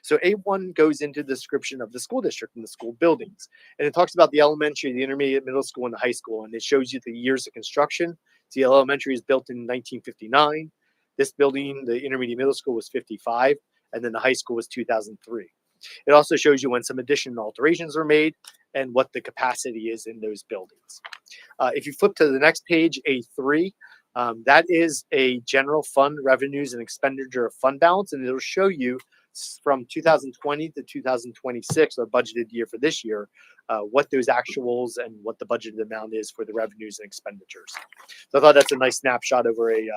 So A1 goes into the description of the school district and the school buildings. And it talks about the elementary, the intermediate, middle school, and the high school. And it shows you the years of construction. So the elementary is built in 1959. This building, the intermediate middle school, was 55. And then the high school was 2003. It also shows you when some addition and alterations were made and what the capacity is in those buildings. If you flip to the next page, A3, that is a general fund revenues and expenditure of fund balance. And it'll show you from 2020 to 2026, our budgeted year for this year, what those actuals and what the budgeted amount is for the revenues and expenditures. So I thought that's a nice snapshot over a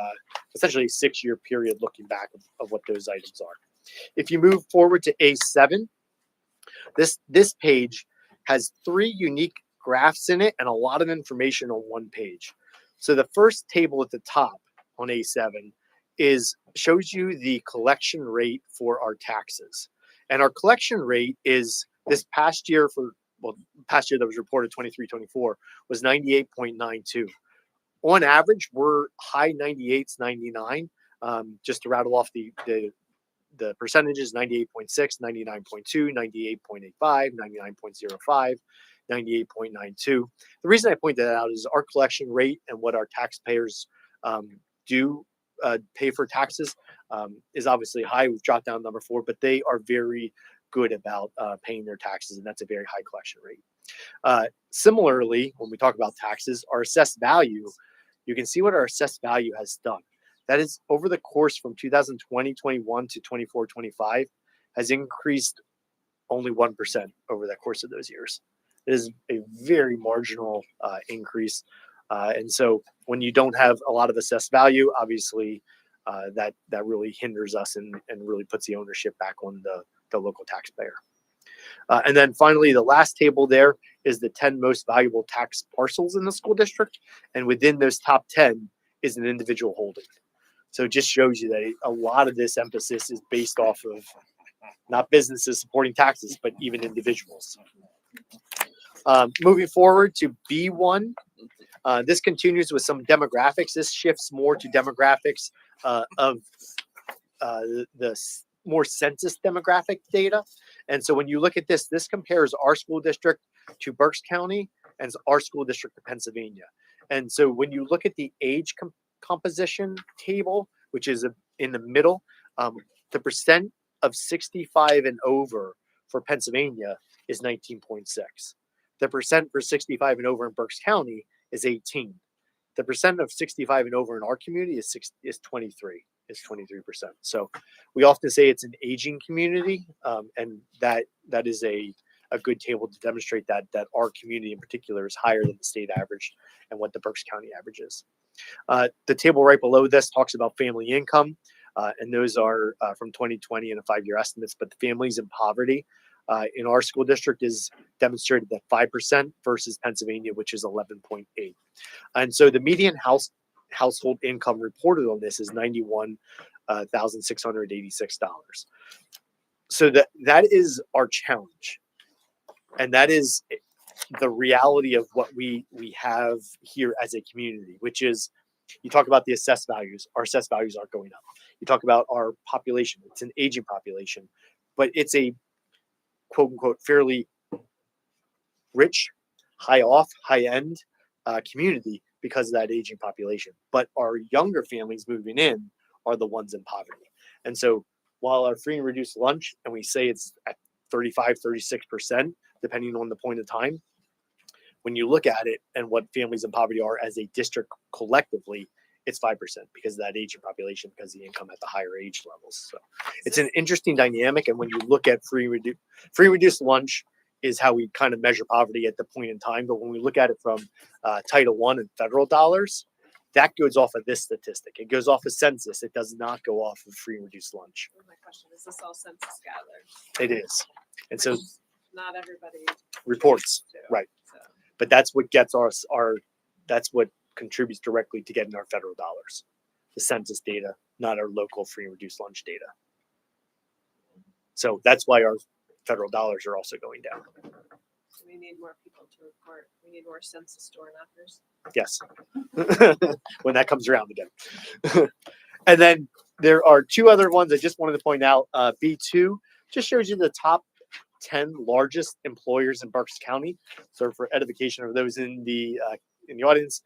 essentially 6-year period looking back of what those items are. If you move forward to A7, this page has 3 unique graphs in it and a lot of information on one page. So the first table at the top on A7 shows you the collection rate for our taxes. And our collection rate is this past year past year that was reported 23-24 was 98.92. On average, we're high 98s, 99. Just to rattle off the percentages: 98.6, 99.2, 98.85, 99.05, 98.92. The reason I point that out is our collection rate and what our taxpayers do pay for taxes is obviously high. We've dropped down number 4, but they are very good about paying their taxes, and that's a very high collection rate. Similarly, when we talk about taxes, our assessed value, you can see what our assessed value has done. That is, over the course from 2020-21 to 24-25, has increased only 1% over the course of those years. It is a very marginal increase. And so when you don't have a lot of assessed value, obviously that really hinders us and really puts the ownership back on the local taxpayer. And then finally, the last table there is the 10 most valuable tax parcels in the school district. And within those top 10 is an individual holding. So it just shows you that a lot of this emphasis is based off of not businesses supporting taxes, but even individuals. Moving forward to B1, this continues with some demographics. This shifts more to demographics of the more census demographic data. And so when you look at this compares our school district to Berks County and our school district to Pennsylvania. And so when you look at the age composition table, which is in the middle, the percent of 65 and over for Pennsylvania is 19.6. The percent for 65 and over in Berks County is 18. The percent of 65 and over in our community is 23. Is 23%. So we often say it's an aging community, and that is a good table to demonstrate that our community in particular is higher than the state average and what the Berks County average is. The table right below this talks about family income, and those are from 2020 and the 5-year estimates. But the families in poverty, in our school district is demonstrated at 5% versus Pennsylvania, which is 11.8. And so the median household income reported on this is $91,686. So that is our challenge, and that is the reality of what we have here as a community, which is, you talk about the assessed values. Our assessed values aren't going up. You talk about our population. It's an aging population, but it's a quote unquote fairly rich, high end community because of that aging population. But our younger families moving in are the ones in poverty. And so while our free and reduced lunch, and we say it's at 35, 36%, depending on the point of time, when you look at it and what families in poverty are as a district collectively, it's 5% because of that aging population, because of the income at the higher age levels. So it's an interesting dynamic. And when you look at free reduced lunch is how we kind of measure poverty at the point in time. But when we look at it from Title I and federal dollars, that goes off of this statistic. It goes off of census. It does not go off of free and reduced lunch. My question is this all census gathered? It is. And so Which not everybody reports, to, right. so. But that's what gets that's what contributes directly to getting our federal dollars, the census data, not our local free and reduced lunch data. So that's why our federal dollars are also going down. We need more people to report. We need more census door knockers. Yes. When that comes around again. And then there are two other ones I just wanted to point out. B2 just shows you the top 10 largest employers in Berks County. So for edification of those in the audience,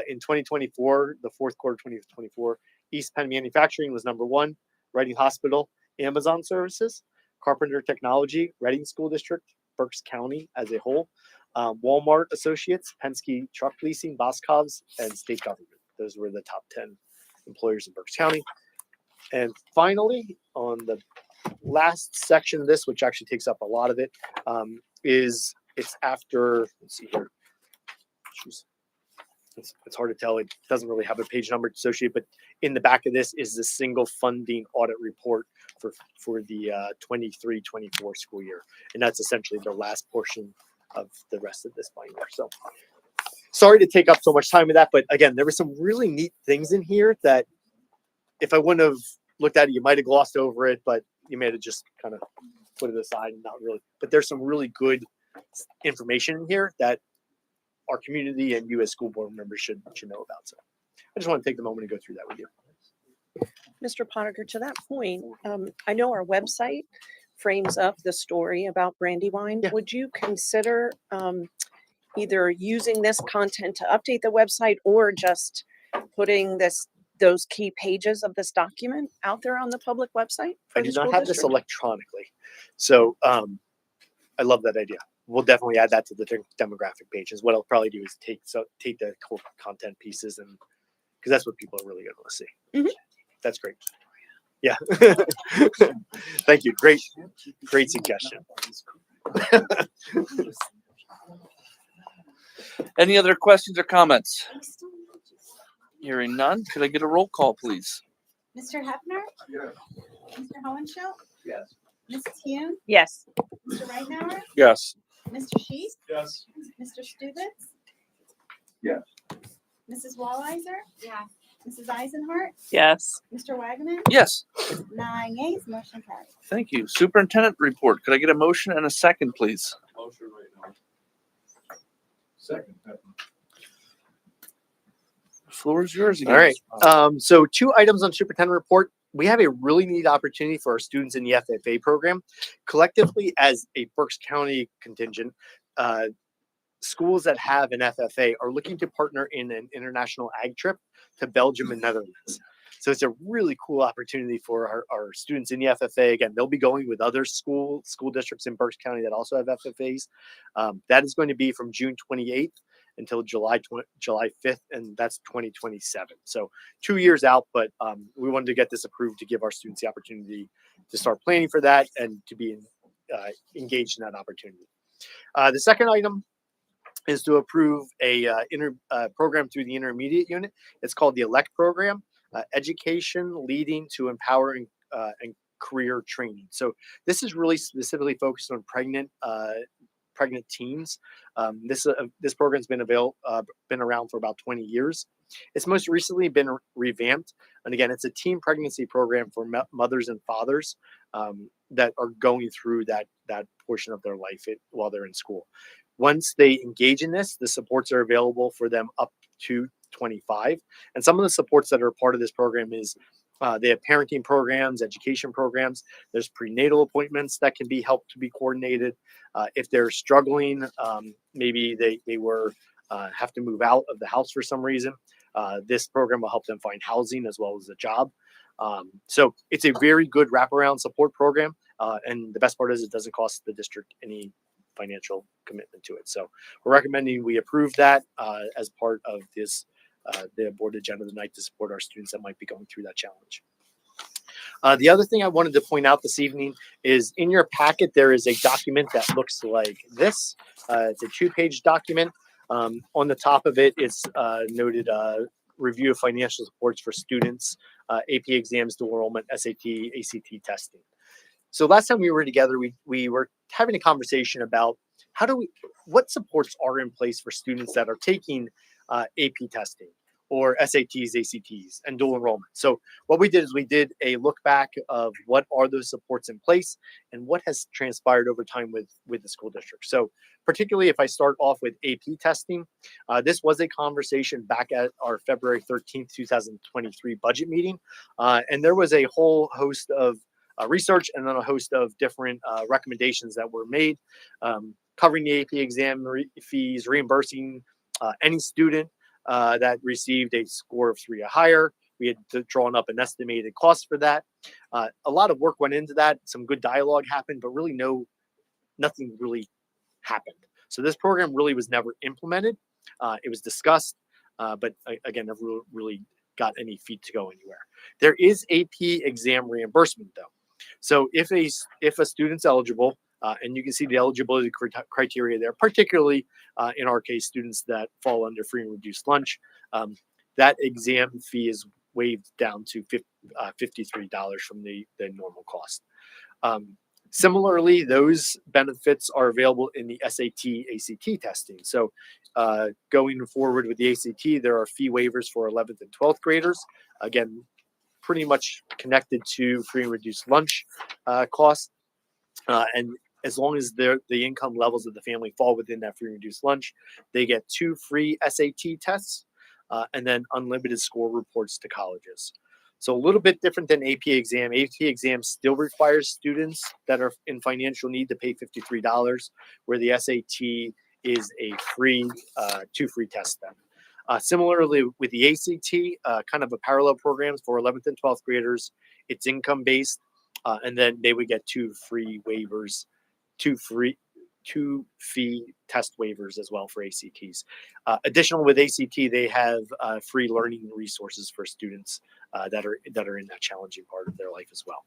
in 2024, the fourth quarter 2024, East Penn Manufacturing was number one, Reading Hospital, Amazon Services, Carpenter Technology, Reading School District, Berks County as a whole, Walmart Associates, Penske Truck Leasing, Boscov's, and state government. Those were the top 10 employers in Berks County. And finally, on the last section of this, which actually takes up a lot of it, is it's after, let's see here. It's hard to tell. It doesn't really have a page number associated, but in the back of this is the single funding audit report for the 23-24 school year. And that's essentially the last portion of the rest of this binder. So sorry to take up so much time with that, but again, there were some really neat things in here that if I wouldn't have looked at it, you might have glossed over it, but you may have just kind of put it aside and not really. But there's some really good information in here that our community and you as school board members should know about. So I just want to take the moment to go through that with you. Mr. Pottinger, to that point, I know our website frames up the story about Brandywine. Yeah. Would you consider either using this content to update the website or just putting those key pages of this document out there on the public website? I do not have this electronically. So I love that idea. We'll definitely add that to the demographic pages. What I'll probably do is take the core content pieces, and because that's what people are really going to see. Mm-hmm. That's great. Yeah. Thank you. Great suggestion. Any other questions or comments? Hearing none, could I get a roll call, please? Mr. Hefner? Yes. Mr. Hohenschel? Yes. Mrs. Hume? Yes. Mr. Ridenhour? Yes. Mr. Sheets? Yes. Mr. Stubitz? Yes. Mrs. Walliser? Yeah. Mrs. Eisenhart? Yes. Mr. Wagner? Yes. 9 yeas, motion carried. Thank you. Superintendent report. Could I get a motion and a second, please? Motion right now. Second. The floor is yours again. All right. So 2 items on superintendent report. We have a really neat opportunity for our students in the FFA program. Collectively, as a Berks County contingent, schools that have an FFA are looking to partner in an international ag trip to Belgium and Netherlands. So it's a really cool opportunity for our students in the FFA. Again, they'll be going with other school districts in Berks County that also have FFAs. That is going to be from June 28th until July 5th, and that's 2027. So 2 years out, but we wanted to get this approved to give our students the opportunity to start planning for that and to be engaged in that opportunity. The second item is to approve a program through the intermediate unit. It's called the ELECT program, Education Leading to Empowering and career training. So this is really specifically focused on pregnant teens. This program's been around for about 20 years. It's most recently been revamped, and again, it's a teen pregnancy program for mothers and fathers that are going through that portion of their life while they're in school. Once they engage in this, the supports are available for them up to 25, and some of the supports that are part of this program is they have parenting programs, education programs. There's prenatal appointments that can be helped to be coordinated. If they're struggling, maybe they were have to move out of the house for some reason. This program will help them find housing as well as a job. So it's a very good wraparound support program. And the best part is it doesn't cost the district any financial commitment to it. So we're recommending we approve that as part of this the board agenda tonight to support our students that might be going through that challenge. The other thing I wanted to point out this evening is in your packet, there is a document that looks like this. It's a 2-page document. On the top of it, it's noted review of financial supports for students, AP exams, dual enrollment, SAT, ACT testing. So last time we were together, we were having a conversation about what supports are in place for students that are taking AP testing or SATs, ACTs, and dual enrollment. So what we did is we did a look back of what are those supports in place and what has transpired over time with the school district. So particularly if I start off with AP testing, this was a conversation back at our February 13th, 2023 budget meeting. And there was a whole host of research and then a host of different recommendations that were made, covering the AP exam fees, reimbursing any student that received a score of 3 or higher. We had drawn up an estimated cost for that. A lot of work went into that. Some good dialogue happened, but really nothing really happened. So this program really was never implemented. It was discussed, but again, never really got any feet to go anywhere. There is AP exam reimbursement though. So if a student's eligible, and you can see the eligibility criteria there, particularly in our case, students that fall under free and reduced lunch, that exam fee is waived down to $53 from the normal cost. Similarly, those benefits are available in the SAT, ACT testing. So going forward with the ACT, there are fee waivers for 11th and 12th graders. Again, pretty much connected to free and reduced lunch costs. And as long as the income levels of the family fall within that free and reduced lunch, they get 2 free SAT tests and then unlimited score reports to colleges. So a little bit different than AP exam. AP exam still requires students that are in financial need to pay $53, where the SAT is a free, 2 free tests then. Similarly with the ACT, kind of a parallel program for 11th and 12th graders. It's income based, and then they would get 2 free waivers, 2 fee test waivers as well for ACTs. Additional with ACT, they have free learning resources for students that are in that challenging part of their life as well.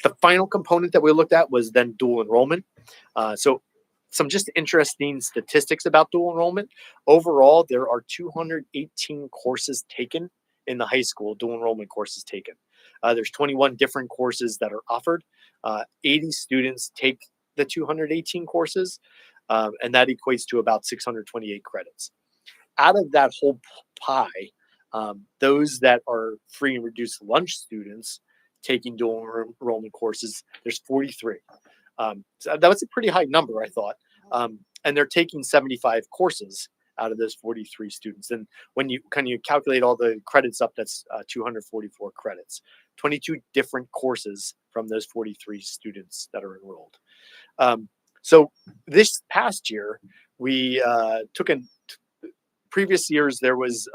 The final component that we looked at was then dual enrollment. So some just interesting statistics about dual enrollment. Overall, there are 218 courses taken in the high school, dual enrollment courses taken. There's 21 different courses that are offered. 80 students take the 218 courses, and that equates to about 628 credits. Out of that whole pie, those that are free and reduced lunch students taking dual enrollment courses, there's 43. So that was a pretty high number, I thought. And they're taking 75 courses out of those 43 students. And when you calculate all the credits up, that's 244 credits, 22 different courses from those 43 students that are enrolled. So this past year, we took previous years, there was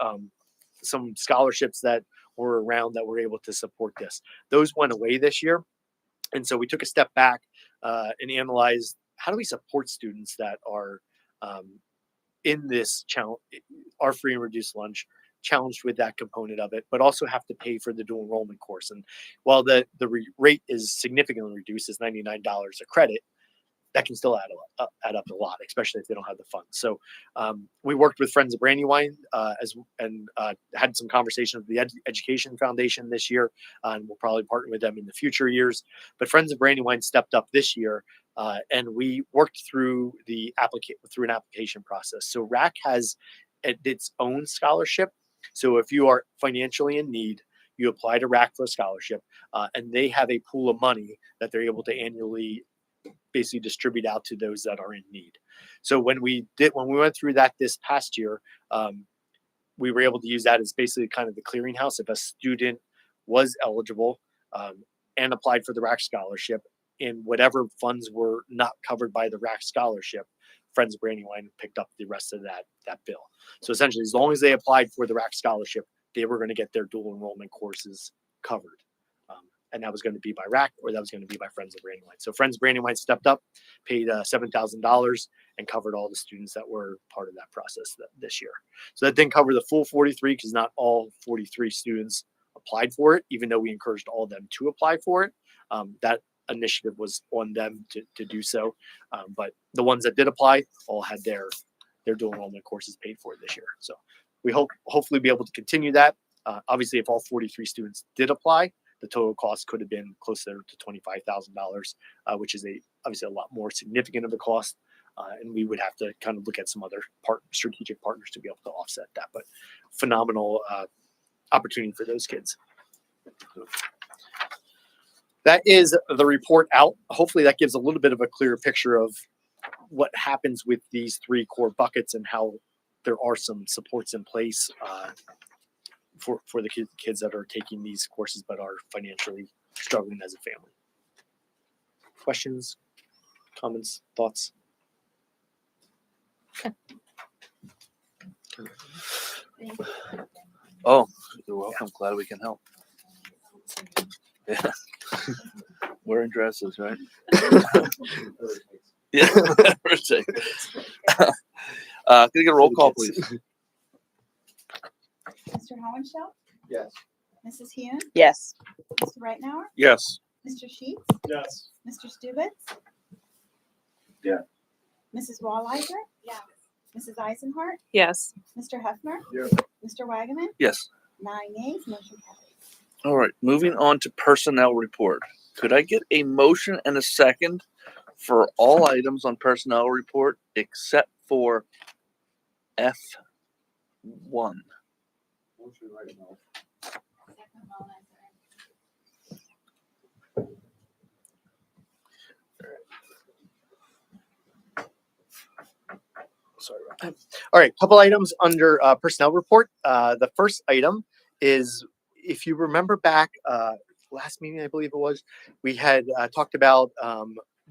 some scholarships that were around that were able to support this. Those went away this year. And so we took a step back and analyzed how do we support students that are in this challenge, are free and reduced lunch, challenged with that component of it, but also have to pay for the dual enrollment course. And while the rate is significantly reduced, is $99 a credit, that can still add up a lot, especially if they don't have the funds. So we worked with Friends of Brandywine and had some conversations with the Education Foundation this year, and we'll probably partner with them in the future years. But Friends of Brandywine stepped up this year, and we worked through an application process. So RAC has its own scholarship. So if you are financially in need, you apply to RAC for a scholarship, and they have a pool of money that they're able to annually basically distribute out to those that are in need. So when we went through that this past year, we were able to use that as basically kind of the clearinghouse. If a student was eligible and applied for the RAC scholarship, and whatever funds were not covered by the RAC scholarship, Friends of Brandywine picked up the rest of that bill. So essentially, as long as they applied for the RAC scholarship, they were going to get their dual enrollment courses covered. And that was going to be by RAC, or that was going to be by Friends of Brandywine. So Friends of Brandywine stepped up, paid $7,000, and covered all the students that were part of that process this year. So that didn't cover the full 43, because not all 43 students applied for it, even though we encouraged all of them to apply for it. That initiative was on them to do so. But the ones that did apply all had their dual enrollment courses paid for this year. So we hopefully be able to continue that. Obviously, if all 43 students did apply, the total cost could have been closer to $25,000, which is obviously a lot more significant of a cost. And we would have to kind of look at some other strategic partners to be able to offset that. But phenomenal opportunity for those kids. That is the report out. Hopefully that gives a little bit of a clearer picture of what happens with these three core buckets and how there are some supports in place for the kids that are taking these courses but are financially struggling as a family. Questions, comments, thoughts? Oh, you're welcome. Glad we can help. Yeah. Wearing dresses, right? Yeah. Can I get a roll call, please? Mr. Hohenschel? Yes. Mrs. Hume? Yes. Mr. Reitmauer? Yes. Mr. Sheets? Yes. Mr. Stubitz? Yeah. Mrs. Walliser? Yeah. Mrs. Eisenhart? Yes. Mr. Hefner? Yes. Mr. Wagaman? Yes. 9 yeas, motion carries. All right. Moving on to personnel report. Could I get a motion and a second for all items on personnel report except for F1? Motion right now. Sorry about that. All right, couple items under personnel report. The first item is, if you remember back last meeting, I believe it was, we had talked about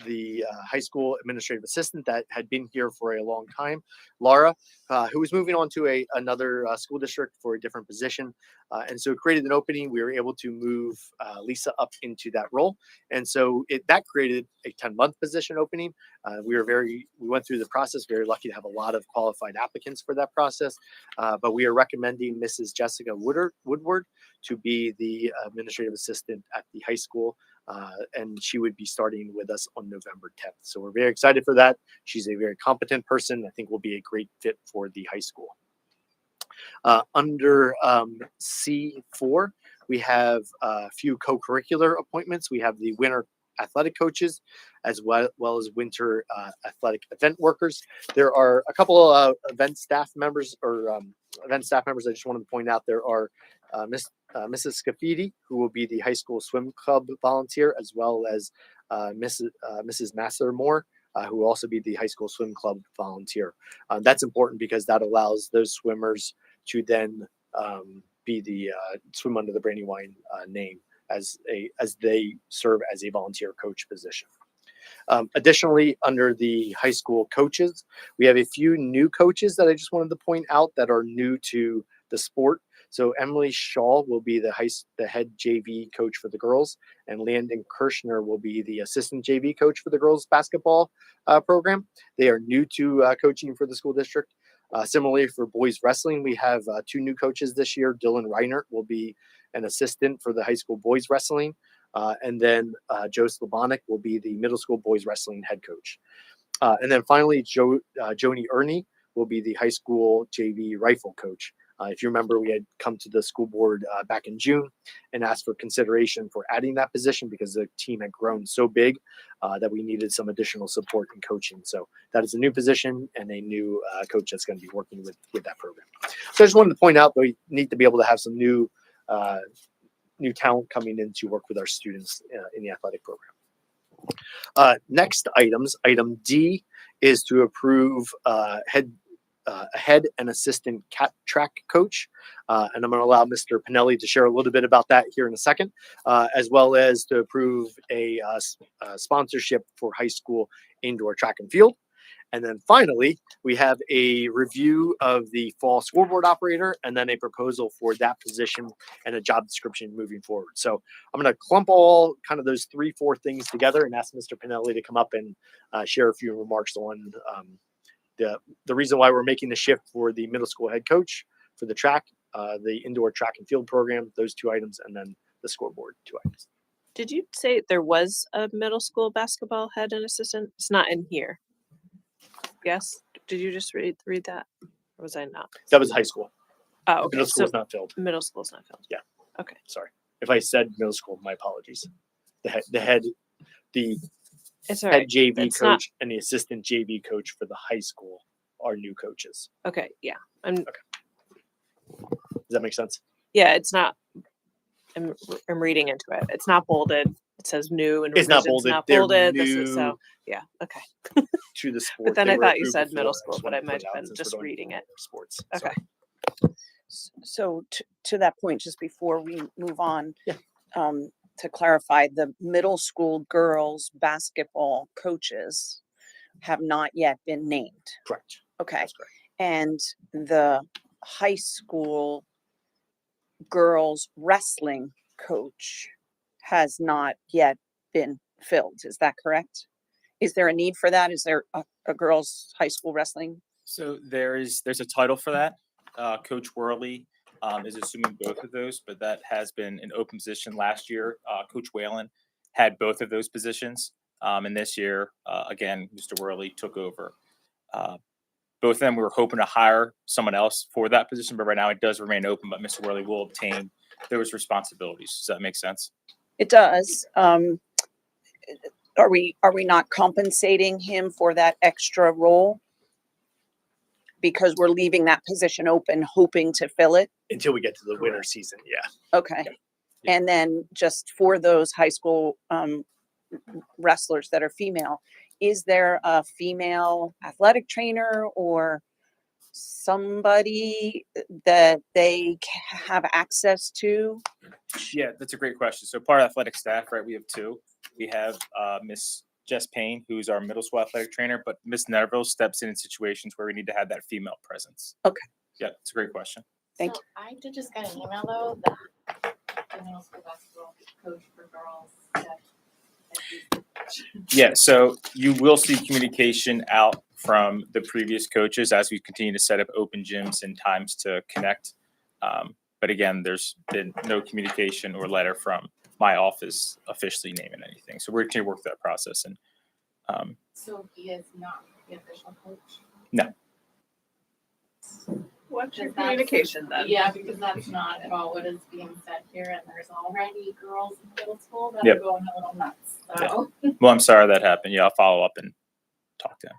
the high school administrative assistant that had been here for a long time, Laura, who was moving on to another school district for a different position. And so it created an opening. We were able to move Lisa up into that role. And so that created a 10-month position opening. We went through the process, very lucky to have a lot of qualified applicants for that process. But we are recommending Mrs. Jessica Woodward to be the administrative assistant at the high school. And she would be starting with us on November 10th. So we're very excited for that. She's a very competent person. I think will be a great fit for the high school. Under C4, we have a few co-curricular appointments. We have the winter athletic coaches as well as winter athletic event workers. There are a couple of event staff members I just wanted to point out. There are Mrs. Scafidi, who will be the high school swim club volunteer, as well as Mrs. Massermore, who will also be the high school swim club volunteer. That's important because that allows those swimmers to then be the swim under the Brandywine name as they serve as a volunteer coach position. Additionally, under the high school coaches, we have a few new coaches that I just wanted to point out that are new to the sport. So Emily Shaw will be the head JV coach for the girls, and Landon Kirshner will be the assistant JV coach for the girls basketball program. They are new to coaching for the school district. Similarly, for boys wrestling, we have two new coaches this year. Dylan Reinert will be an assistant for the high school boys wrestling. And then Joe Slabonic will be the middle school boys wrestling head coach. And then finally, Joni Ernie will be the high school JV rifle coach. If you remember, we had come to the school board back in June and asked for consideration for adding that position because the team had grown so big that we needed some additional support in coaching. So that is a new position and a new coach that's going to be working with that program. So I just wanted to point out that we need to be able to have some new talent coming in to work with our students in the athletic program. Next items, item D is to approve a head and assistant track coach. And I'm going to allow Mr. Pinelli to share a little bit about that here in a second, as well as to approve a sponsorship for high school indoor track and field. And then finally, we have a review of the fall scoreboard operator and then a proposal for that position and a job description moving forward. So I'm going to clump all kind of those 3-4 things together and ask Mr. Pinelli to come up and share a few remarks on the reason why we're making the shift for the middle school head coach, for the track, the indoor track and field program, those 2 items, and then the scoreboard 2 items. Did you say there was a middle school basketball head and assistant? It's not in here. Yes? Did you just read that? Or was I not? That was high school. Oh, okay. Middle school is So not filled. middle school's not filled. Yeah. Okay. Sorry. If I said middle school, my apologies. The head It's all head right. JV It's coach and the assistant JV coach for the high school are new coaches. Okay. Yeah. Does that make sense? Yeah, it's not. I'm reading into it. It's not bolded. It says new and It's not revisions bolded. Not They're bolded. This is new so. Yeah. Okay. To the sport. But then They I were thought you approved said before. middle I just school, but wanted I to might put have out been since just we're doing reading it. sports. Okay. So to that point, just before we move on, to clarify, the middle school girls basketball coaches have not yet been named. Correct. Okay. And the high school girls wrestling coach has not yet been filled. Is that correct? Is there a need for that? Is there a girls high school wrestling? So there's a title for that. Coach Worley is assuming both of those, but that has been an open position last year. Coach Whalen had both of those positions. And this year, again, Mr. Worley took over. Both of them, we were hoping to hire someone else for that position, but right now it does remain open, but Mr. Worley will obtain those responsibilities. Does that make sense? It does. Are we not compensating him for that extra role? Because we're leaving that position open, hoping to fill it? Until we get to the winter season. Yeah. Okay. And then just for those high school wrestlers that are female, is there a female athletic trainer or somebody that they have access to? Yeah, that's a great question. So part of athletic staff, right? We have 2. We have Miss Jess Payne, who's our middle school athletic trainer, but Miss Nerville steps in situations where we need to have that female presence. Okay. Yeah, it's a great question. Thank you. I did just get an email though that the middle school basketball coach for girls Yeah, so you will see communication out from the previous coaches as we continue to set up open gyms and times to connect. But again, there's been no communication or letter from my office officially naming anything. So we're going to work that process. And So he is not the official coach? no. What's your Because that's- communication then? Yeah, because that's not at all what is being said here, and there's already girls in middle school that Yep. are going a little nuts, so Well, I'm sorry that happened. Yeah, I'll follow up and talk to him.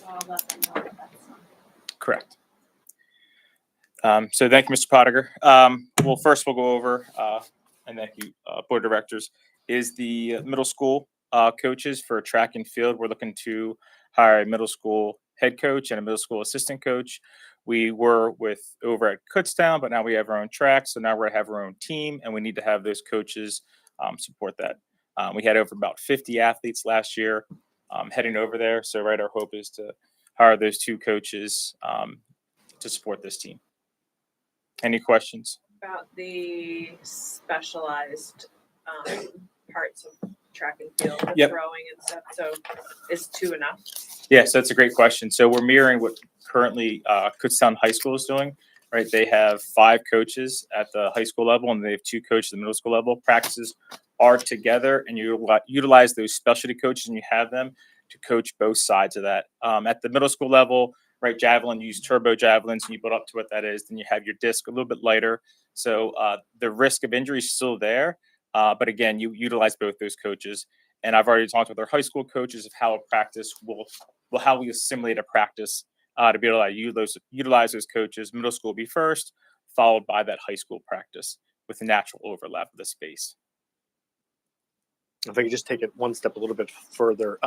I'll let them know that that's not. Correct. So thank you, Mr. Pottinger. Well, first we'll go over, and thank you, board directors, is the middle school coaches for track and field. We're looking to hire a middle school head coach and a middle school assistant coach. We were with over at Kutztown, but now we have our own track. So now we're gonna have our own team, and we need to have those coaches support that. We had over about 50 athletes last year heading over there. So right, our hope is to hire those 2 coaches to support this team. Any questions? About the specialized parts of track and field, the Yep. throwing and stuff. So is 2 enough? Yes, that's a great question. So we're mirroring what currently Kutztown High School is doing, right? They have 5 coaches at the high school level, and they have 2 coaches at the middle school level. Practices are together, and you utilize those specialty coaches and you have them to coach both sides of that. At the middle school level, right, javelin, you use turbo javelins and you build up to what that is. Then you have your disc a little bit lighter. So the risk of injury is still there. But again, you utilize both those coaches. And I've already talked with our high school coaches of how a practice how we assimilate a practice to be able to utilize those coaches. Middle school will be first, followed by that high school practice with the natural overlap of the space. If I could just take it one step a little bit further.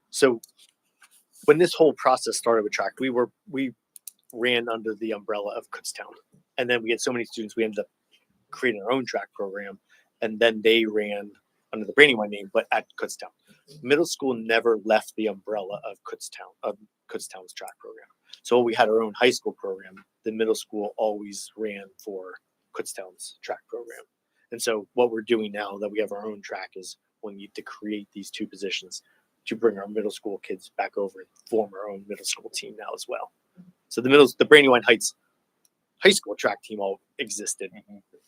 So when this whole process started with track, we ran under the umbrella of Kutztown. And then we had so many students, we ended up creating our own track program. And then they ran under the Brandywine name, but at Kutztown. Middle school never left the umbrella of Kutztown's track program. So we had our own high school program. The middle school always ran for Kutztown's track program. And so what we're doing now that we have our own track is we need to create these two positions to bring our middle school kids back over and form our own middle school team now as well. So the Brandywine Heights high school track team all existed.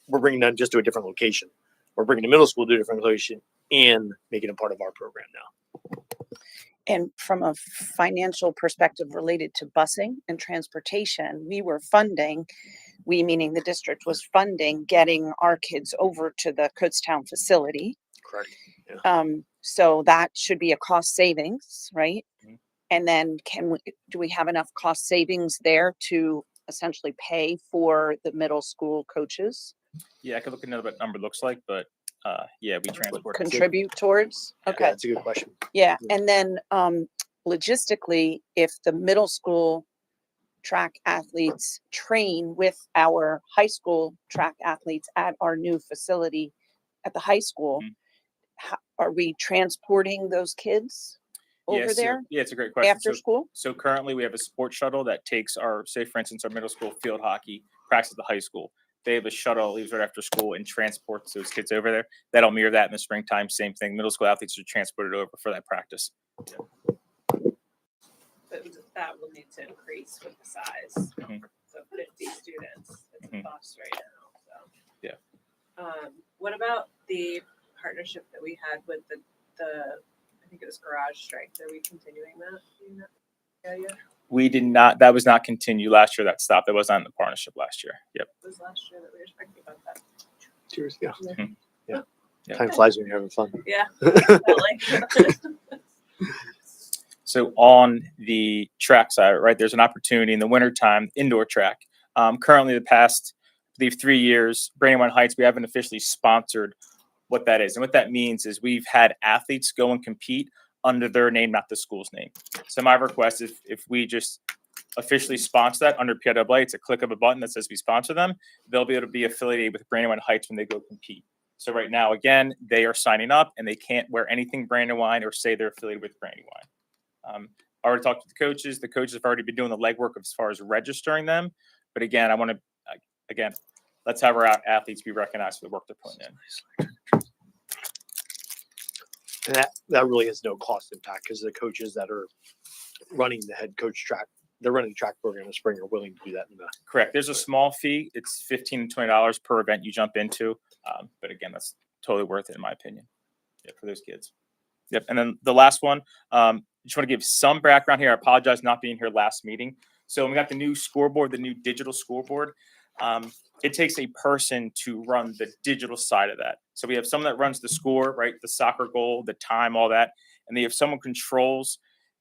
We're bringing them just to a different location. We're bringing the middle school to a different location and making it part of our program now. And from a financial perspective related to busing and transportation, we meaning the district was funding getting our kids over to the Kutztown facility. Correct. Yeah. So that should be a cost savings, right? And then do we have enough cost savings there to essentially pay for the middle school coaches? Yeah, I could look into what number looks like, but yeah, we transport. Contribute towards? Okay. Yeah, that's a good question. Yeah. And then logistically, if the middle school track athletes train with our high school track athletes at our new facility at the high school, are we transporting those kids over there? Yeah, it's a great question. After school? So currently we have a sports shuttle that takes say for instance, our middle school field hockey practice at the high school. They have a shuttle, leaves right after school and transports those kids over there. That'll mirror that in the springtime. Same thing. Middle school athletes are transported over for that practice. But that will need to increase with the size. So 50 students, it's a bus right now, so. Yeah. What about the partnership that we had with the I think it was Garage Strike? Are we continuing that? Yeah. We did not, that was not continued last year. That stopped. That was not in the partnership last year. Yep. It was last year that we were talking about that. 2 years ago. Yeah. Yeah. Time flies when you're having fun. Yeah. Definitely. So on the track side, right, there's an opportunity in the wintertime, indoor track. Currently the past, I believe 3 years, Brandywine Heights, we haven't officially sponsored what that is. And what that means is we've had athletes go and compete under their name, not the school's name. So my request is if we just officially sponsor that under PIAA, it's a click of a button that says we sponsor them. They'll be able to be affiliated with Brandywine Heights when they go compete. So right now, again, they are signing up and they can't wear anything Brandywine or say they're affiliated with Brandywine. I already talked to the coaches. The coaches have already been doing the legwork as far as registering them. But again, I want to, let's have our athletes be recognized for the work they're putting in. And that really has no cost impact because the coaches that are running the head coach track, they're running the track program in the spring are willing to do that. Correct. There's a small fee. It's $15 to $20 per event you jump into. But again, that's totally worth it in my opinion. Yeah, for those kids. Yep. And then the last one, just want to give some background here. I apologize not being here last meeting. So when we got the new scoreboard, the new digital scoreboard, it takes a person to run the digital side of that. So we have someone that runs the score, right? The soccer goal, the time, all that. And they have someone controls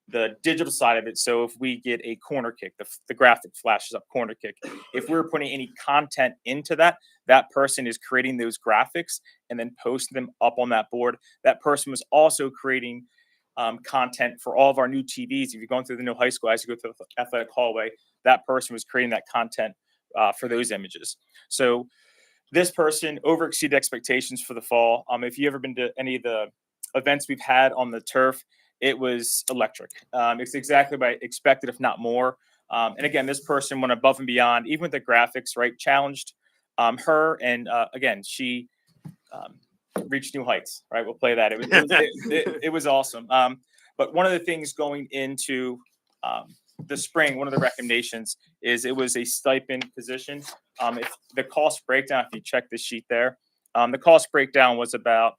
the digital side of it. So if we get a corner kick, the graphic flashes up corner kick. If we're putting any content into that, that person is creating those graphics and then posting them up on that board. That person was also creating content for all of our new TVs. If you're going through the new high school, as you go through the athletic hallway, that person was creating that content for those images. So this person overexceeded expectations for the fall. If you ever been to any of the events we've had on the turf, it was electric. It's exactly what I expected, if not more. And again, this person went above and beyond, even with the graphics, right? Challenged her. And again, she reached new heights, right? We'll play that. It was awesome. But one of the things going into the spring, one of the recommendations is it was a stipend position. If the cost breakdown, if you check the sheet there, The cost breakdown was about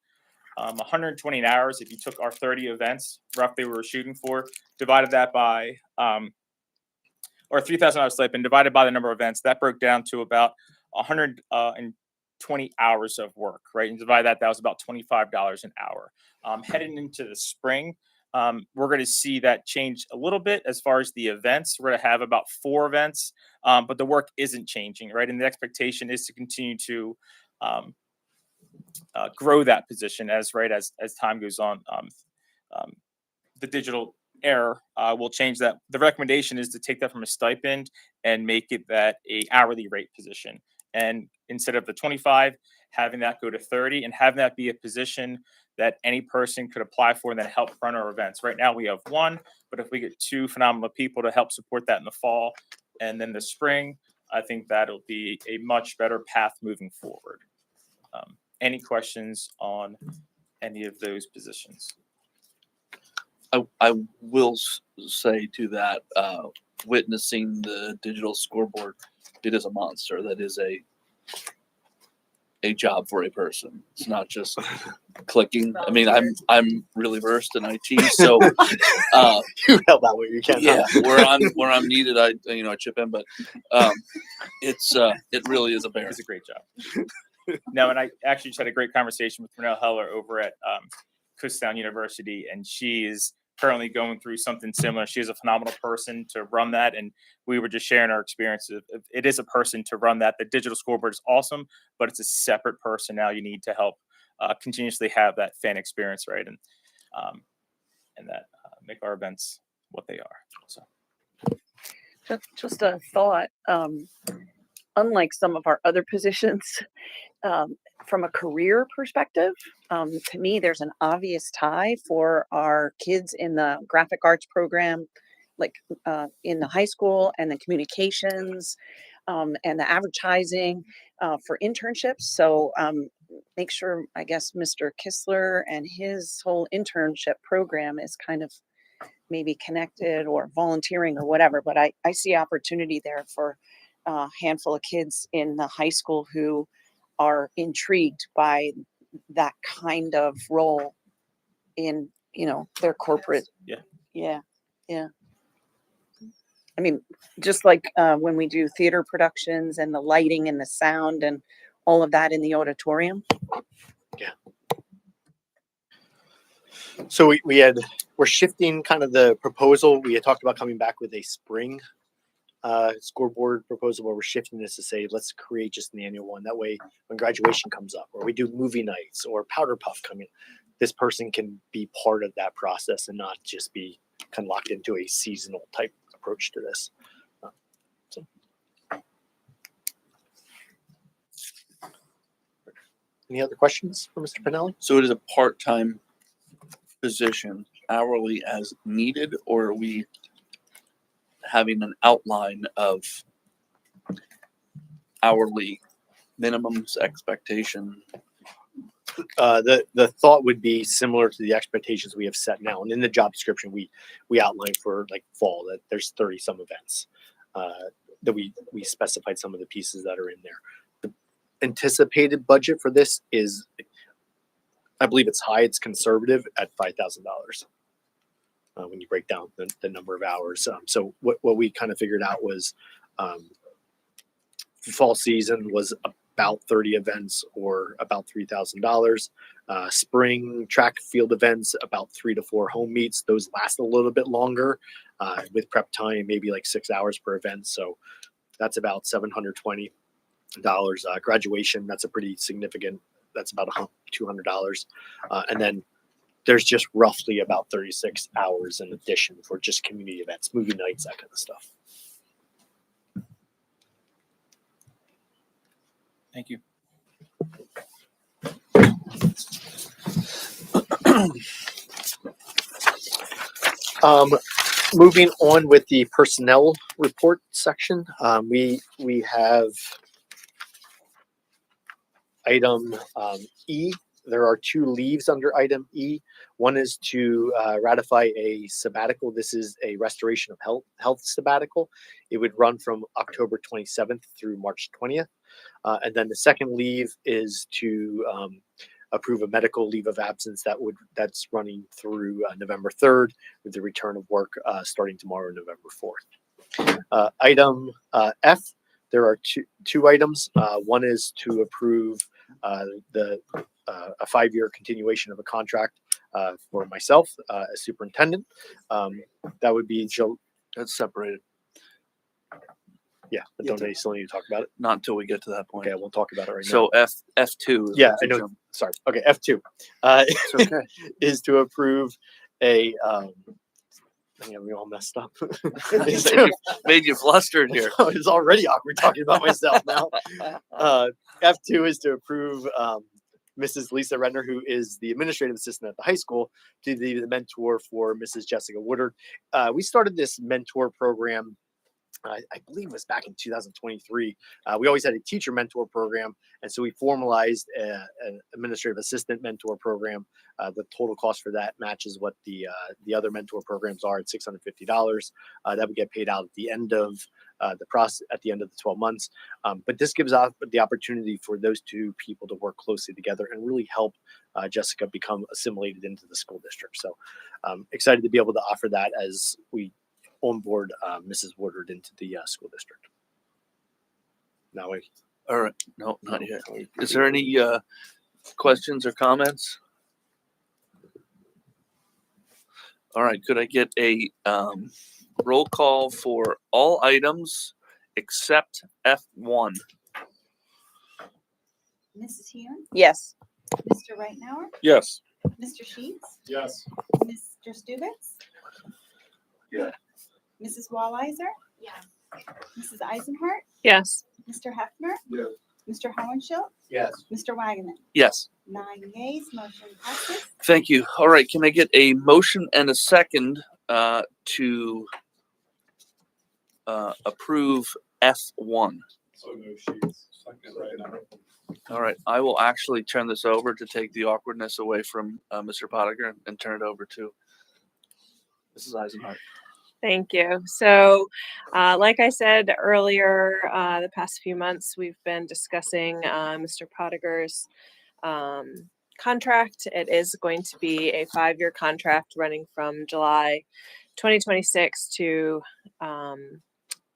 120 hours. If you took our 30 events, roughly we were shooting for, divided that by, or $3,000 stipend divided by the number of events, that broke down to about 120 hours of work, right? And divide that was about $25 an hour. Heading into the spring, we're going to see that change a little bit as far as the events. We're going to have about 4 events, but the work isn't changing, right? And the expectation is to continue to grow that position as time goes on. The digital error will change that. The recommendation is to take that from a stipend and make it that a hourly rate position. And instead of the 25, having that go to 30 and having that be a position that any person could apply for and then help run our events. Right now we have 1, but if we get 2 phenomenal people to help support that in the fall and then the spring, I think that'll be a much better path moving forward. Any questions on any of those positions? I will say to that, witnessing the digital scoreboard, it is a monster. That is a job for a person. It's not just clicking. I mean, I'm really versed in IT, so you help out where you can. Yeah, where I'm needed, I chip in. But it really is a bear. It's a great job. No, and I actually just had a great conversation with Renelle Heller over at Kutztown University, and she is currently going through something similar. She is a phenomenal person to run that, and we were just sharing our experience. It is a person to run that. The digital scoreboard is awesome, but it's a separate person now. You need to help continuously have that fan experience, right? And that make our events what they are. So, just a thought. Unlike some of our other positions, from a career perspective, to me, there's an obvious tie for our kids in the graphic arts program, like in the high school, and the communications and the advertising for internships. So make sure, I guess, Mr. Kistler and his whole internship program is kind of maybe connected or volunteering or whatever. But I see opportunity there for a handful of kids in the high school who are intrigued by that kind of role in, their corporate. Yeah. I mean, just like when we do theater productions and the lighting and the sound and all of that in the auditorium. Yeah. So we're shifting kind of the proposal. We had talked about coming back with a spring scoreboard proposal where we're shifting this to say, let's create just an annual one. That way, when graduation comes up, or we do movie nights or Powder Puff coming, this person can be part of that process and not just be kind of locked into a seasonal type approach to this. Any other questions for Mr. Pinelli? So it is a part-time position, hourly as needed, or are we having an outline of hourly minimums, expectation? The thought would be similar to the expectations we have set now, and in the job description we outlined for like fall that there's 30 some events that we specified some of the pieces that are in there. The anticipated budget for this is, I believe it's high, it's conservative at $5,000 when you break down the number of hours. So what we kind of figured out was fall season was about 30 events or about $3,000. Spring track field events, about 3 to 4 home meets. Those last a little bit longer with prep time, maybe like 6 hours per event. So that's about $720. Graduation, that's a pretty significant, that's about $200. And then there's just roughly about 36 hours in addition for just community events, movie nights, that kind of stuff. Thank you. Moving on with the personnel report section, we have item E. There are 2 leaves under item E. One is to ratify a sabbatical. This is a restoration of health sabbatical. It would run from October 27th through March 20th. And then the second leave is to approve a medical leave of absence that's running through November 3rd with the return of work starting tomorrow, November 4th. Item F, there are two items. One is to approve a 5-year continuation of a contract for myself as superintendent. That would be That's separated. yeah, but don't they still need to talk about it? Not until we get to that point. Okay, we'll talk about it right now. So F2. Yeah, I know. Sorry. Okay, F2 It's okay. is to approve a. I we all messed up. Made you flustered here. It's already awkward talking about myself now. F2 is to approve Mrs. Lisa Redner, who is the administrative assistant at the high school, to be the mentor for Mrs. Jessica Woodard. We started this mentor program. I believe it was back in 2023. We always had a teacher mentor program, and so we formalized an administrative assistant mentor program. The total cost for that matches what the other mentor programs are at $650. That would get paid out at the end of the process, at the end of the 12 months. But this gives us the opportunity for those two people to work closely together and really help Jessica become assimilated into the school district. So excited to be able to offer that as we onboard Mrs. Woodard into the school district. Now All right. No, not yet. Is there any questions or comments? All right. Could I get a roll call for all items except F1? Mrs. Heon, Yes. Mr. Reitnauer, Yes. Mr. Sheets, Yes. Mr. Stubitz, Yeah. Mrs. Wallizer, Yes. Mrs. Eisenhart, Yes. Mr. Hefner, Yes. Mr. Hohenschildt, Yes. Mr. Wagoner. Yes. 9 yeas, motion passes. Thank you. All right. Can I get a motion and a second to approve F1? So no sheets. Second right now. All right. I will actually turn this over to take the awkwardness away from Mr. Pottinger and turn it over to Mrs. Eisenhart. Thank you. So, like I said earlier, the past few months, we've been discussing Mr. Pottiger's contract. It is going to be a 5-year contract running from July 2026 to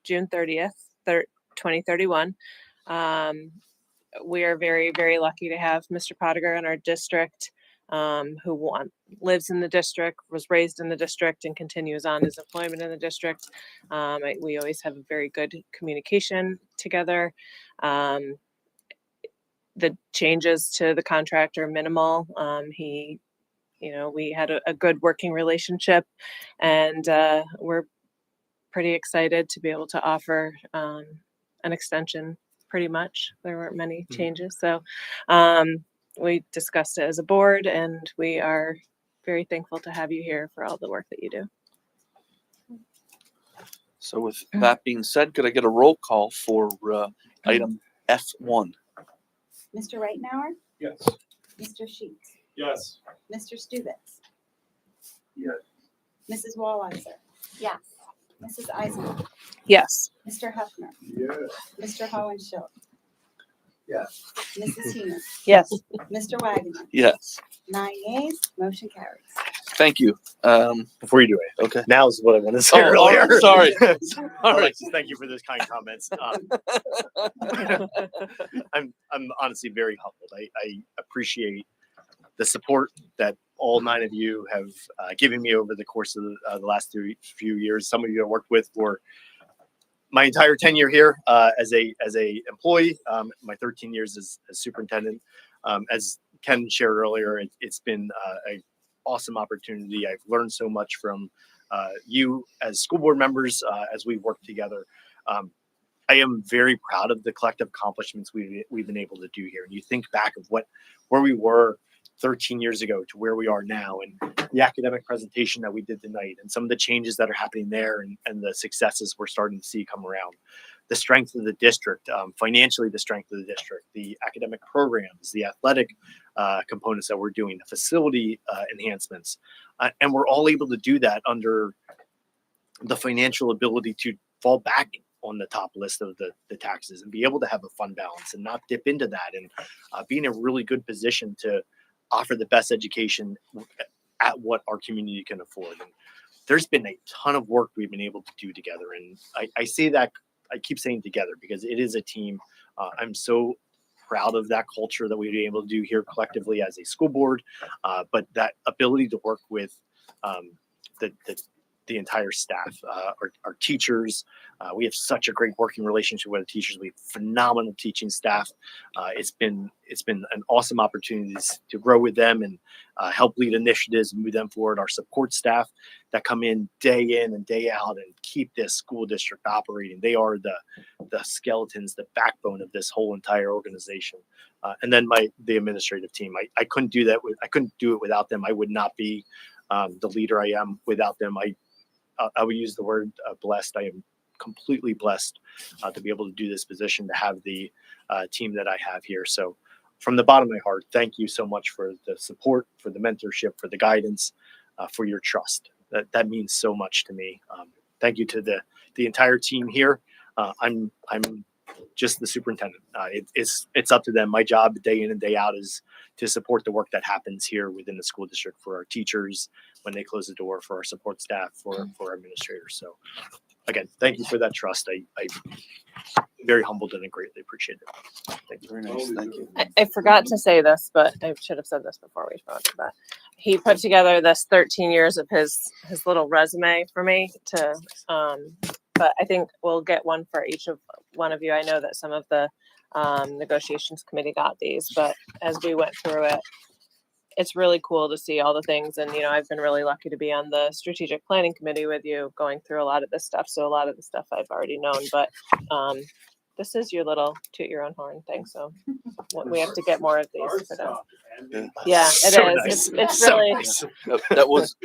June 30th, 2031. We are very, very lucky to have Mr. Pottiger in our district, who lives in the district, was raised in the district, and continues on his employment in the district. We always have a very good communication together. The changes to the contract are minimal. We had a good working relationship, and we're pretty excited to be able to offer an extension. Pretty much, there weren't many changes, so we discussed it as a board, and we are very thankful to have you here for all the work that you do. So with that being said, could I get a roll call for item F1? Mr. Reitnauer, Yes. Mr. Sheets, Yes. Mr. Stubitz, Yes. Mrs. Wallizer, Yes. Mrs. Eisenhart, Yes. Mr. Hefner, Yes. Mr. Hohenschildt, Yes. Mrs. Heon, Yes. Mr. Wagoner. Yes. 9 yeas, motion carries. Thank you. before you do it, Okay. now is what I want to say Oh, all earlier. right, sorry. All right. Alexis, thank you for those kind comments. I'm honestly very humbled. I appreciate the support that all 9 of you have given me over the course of the last few years. Some of you I worked with for my entire tenure here as a employee, my 13 years as superintendent. As Ken shared earlier, it's been an awesome opportunity. I've learned so much from you as school board members as we work together. I am very proud of the collective accomplishments we've been able to do here. And you think back of where we were 13 years ago to where we are now, and the academic presentation that we did tonight, and some of the changes that are happening there, and the successes we're starting to see come around. The strength of the district, financially, the strength of the district, the academic programs, the athletic components that we're doing, the facility enhancements. And we're all able to do that under the financial ability to fall back on the top list of the taxes, and be able to have a fund balance and not dip into that, and be in a really good position to offer the best education at what our community can afford. And there's been a ton of work we've been able to do together. And I say that, I keep saying together because it is a team. I'm so proud of that culture that we've been able to do here collectively as a school board, but that ability to work with the entire staff, our teachers. We have such a great working relationship with the teachers. We have phenomenal teaching staff. It's been an awesome opportunity to grow with them and help lead initiatives and move them forward. Our support staff that come in and day out and keep this school district operating. They are the skeletons, the backbone of this whole entire organization. And then the administrative team. I couldn't do that. I couldn't do it without them. I would not be the leader I am without them. I would use the word blessed. I am completely blessed to be able to do this position, to have the team that I have here. So from the bottom of my heart, thank you so much for the support, for the mentorship, for the guidance, for your trust. That means so much to me. Thank you to the entire team here. I'm just the superintendent. It's up to them. My job day in and day out is to support the work that happens here within the school district, for our teachers when they close the door, for our support staff, for our administrators. So again, thank you for that trust. I'm very humbled and I greatly appreciate it. Thank you. Very nice. Thank you. I forgot to say this, but I should have said this before we spoke. But he put together this 13 years of his little resume for me to. But I think we'll get one for each of one of you. I know that some of the negotiations committee got these, but as we went through it, it's really cool to see all the things. And, I've been really lucky to be on the strategic planning committee with you, going through a lot of this stuff. So a lot of the stuff I've already known, but this is your little toot your own horn thing. So we have to get more of these for them. Yeah, it So is. nice. It's So really. nice. That was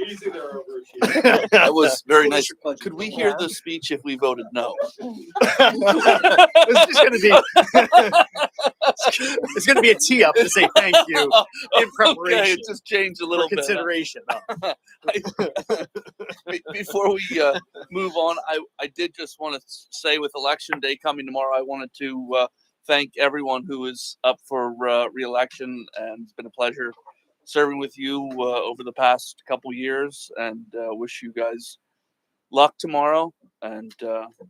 that was very nice. Could we hear the speech if we voted no? It's just gonna be it's gonna be a tee up to say thank you in preparation. Okay, it just changed a little for bit. consideration. Before we move on, I did just want to say, with election day coming tomorrow, I wanted to thank everyone who is up for re-election, and it's been a pleasure serving with you over the past couple years, and wish you guys luck tomorrow. And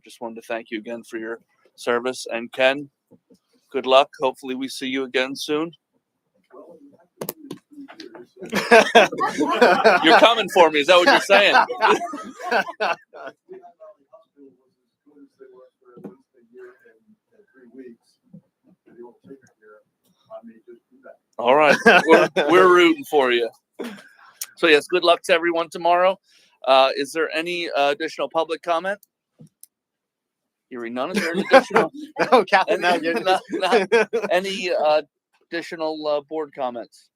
just wanted to thank you again for your service. And Ken, good luck. Hopefully we see you again soon. You're coming for me. Is that what you're saying? All right. We're rooting for you. So yes, good luck to everyone tomorrow. Is there any additional public comment? Hearing none, is there any additional? No, Captain, no, you're any additional board comments?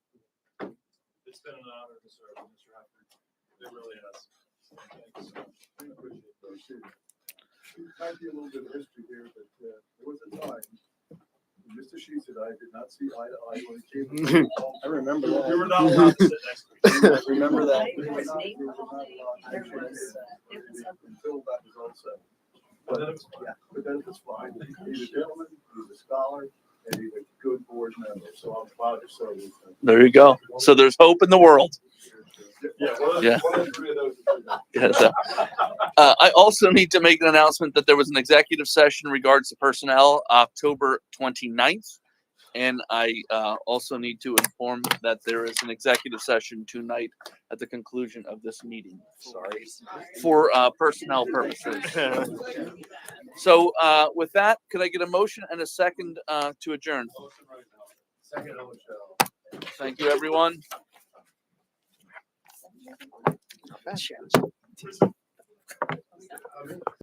It's been an honor to serve, Mr. Hopper. It really has. Thank you so much. I appreciate those too. Might be a little bit of history here, but there was a time when Mr. Sheets and I did not see eye to eye when it came. I remember that. We were not allowed to sit next to each Remember that. other. Until that was all said. But then it was fine. He's a gentleman, he's a scholar, and he's a good board member. So I'm proud to serve with him. There you go. So there's hope in the world. Yeah. Yeah. One of the three of those. Yes. I also need to make an announcement that there was an executive session in regards to personnel October 29th. And I also need to inform that there is an executive session tonight at the conclusion of this meeting. Sorry. For personnel purposes. So with that, could I get a motion and a second to adjourn? Second, Thank you, everyone.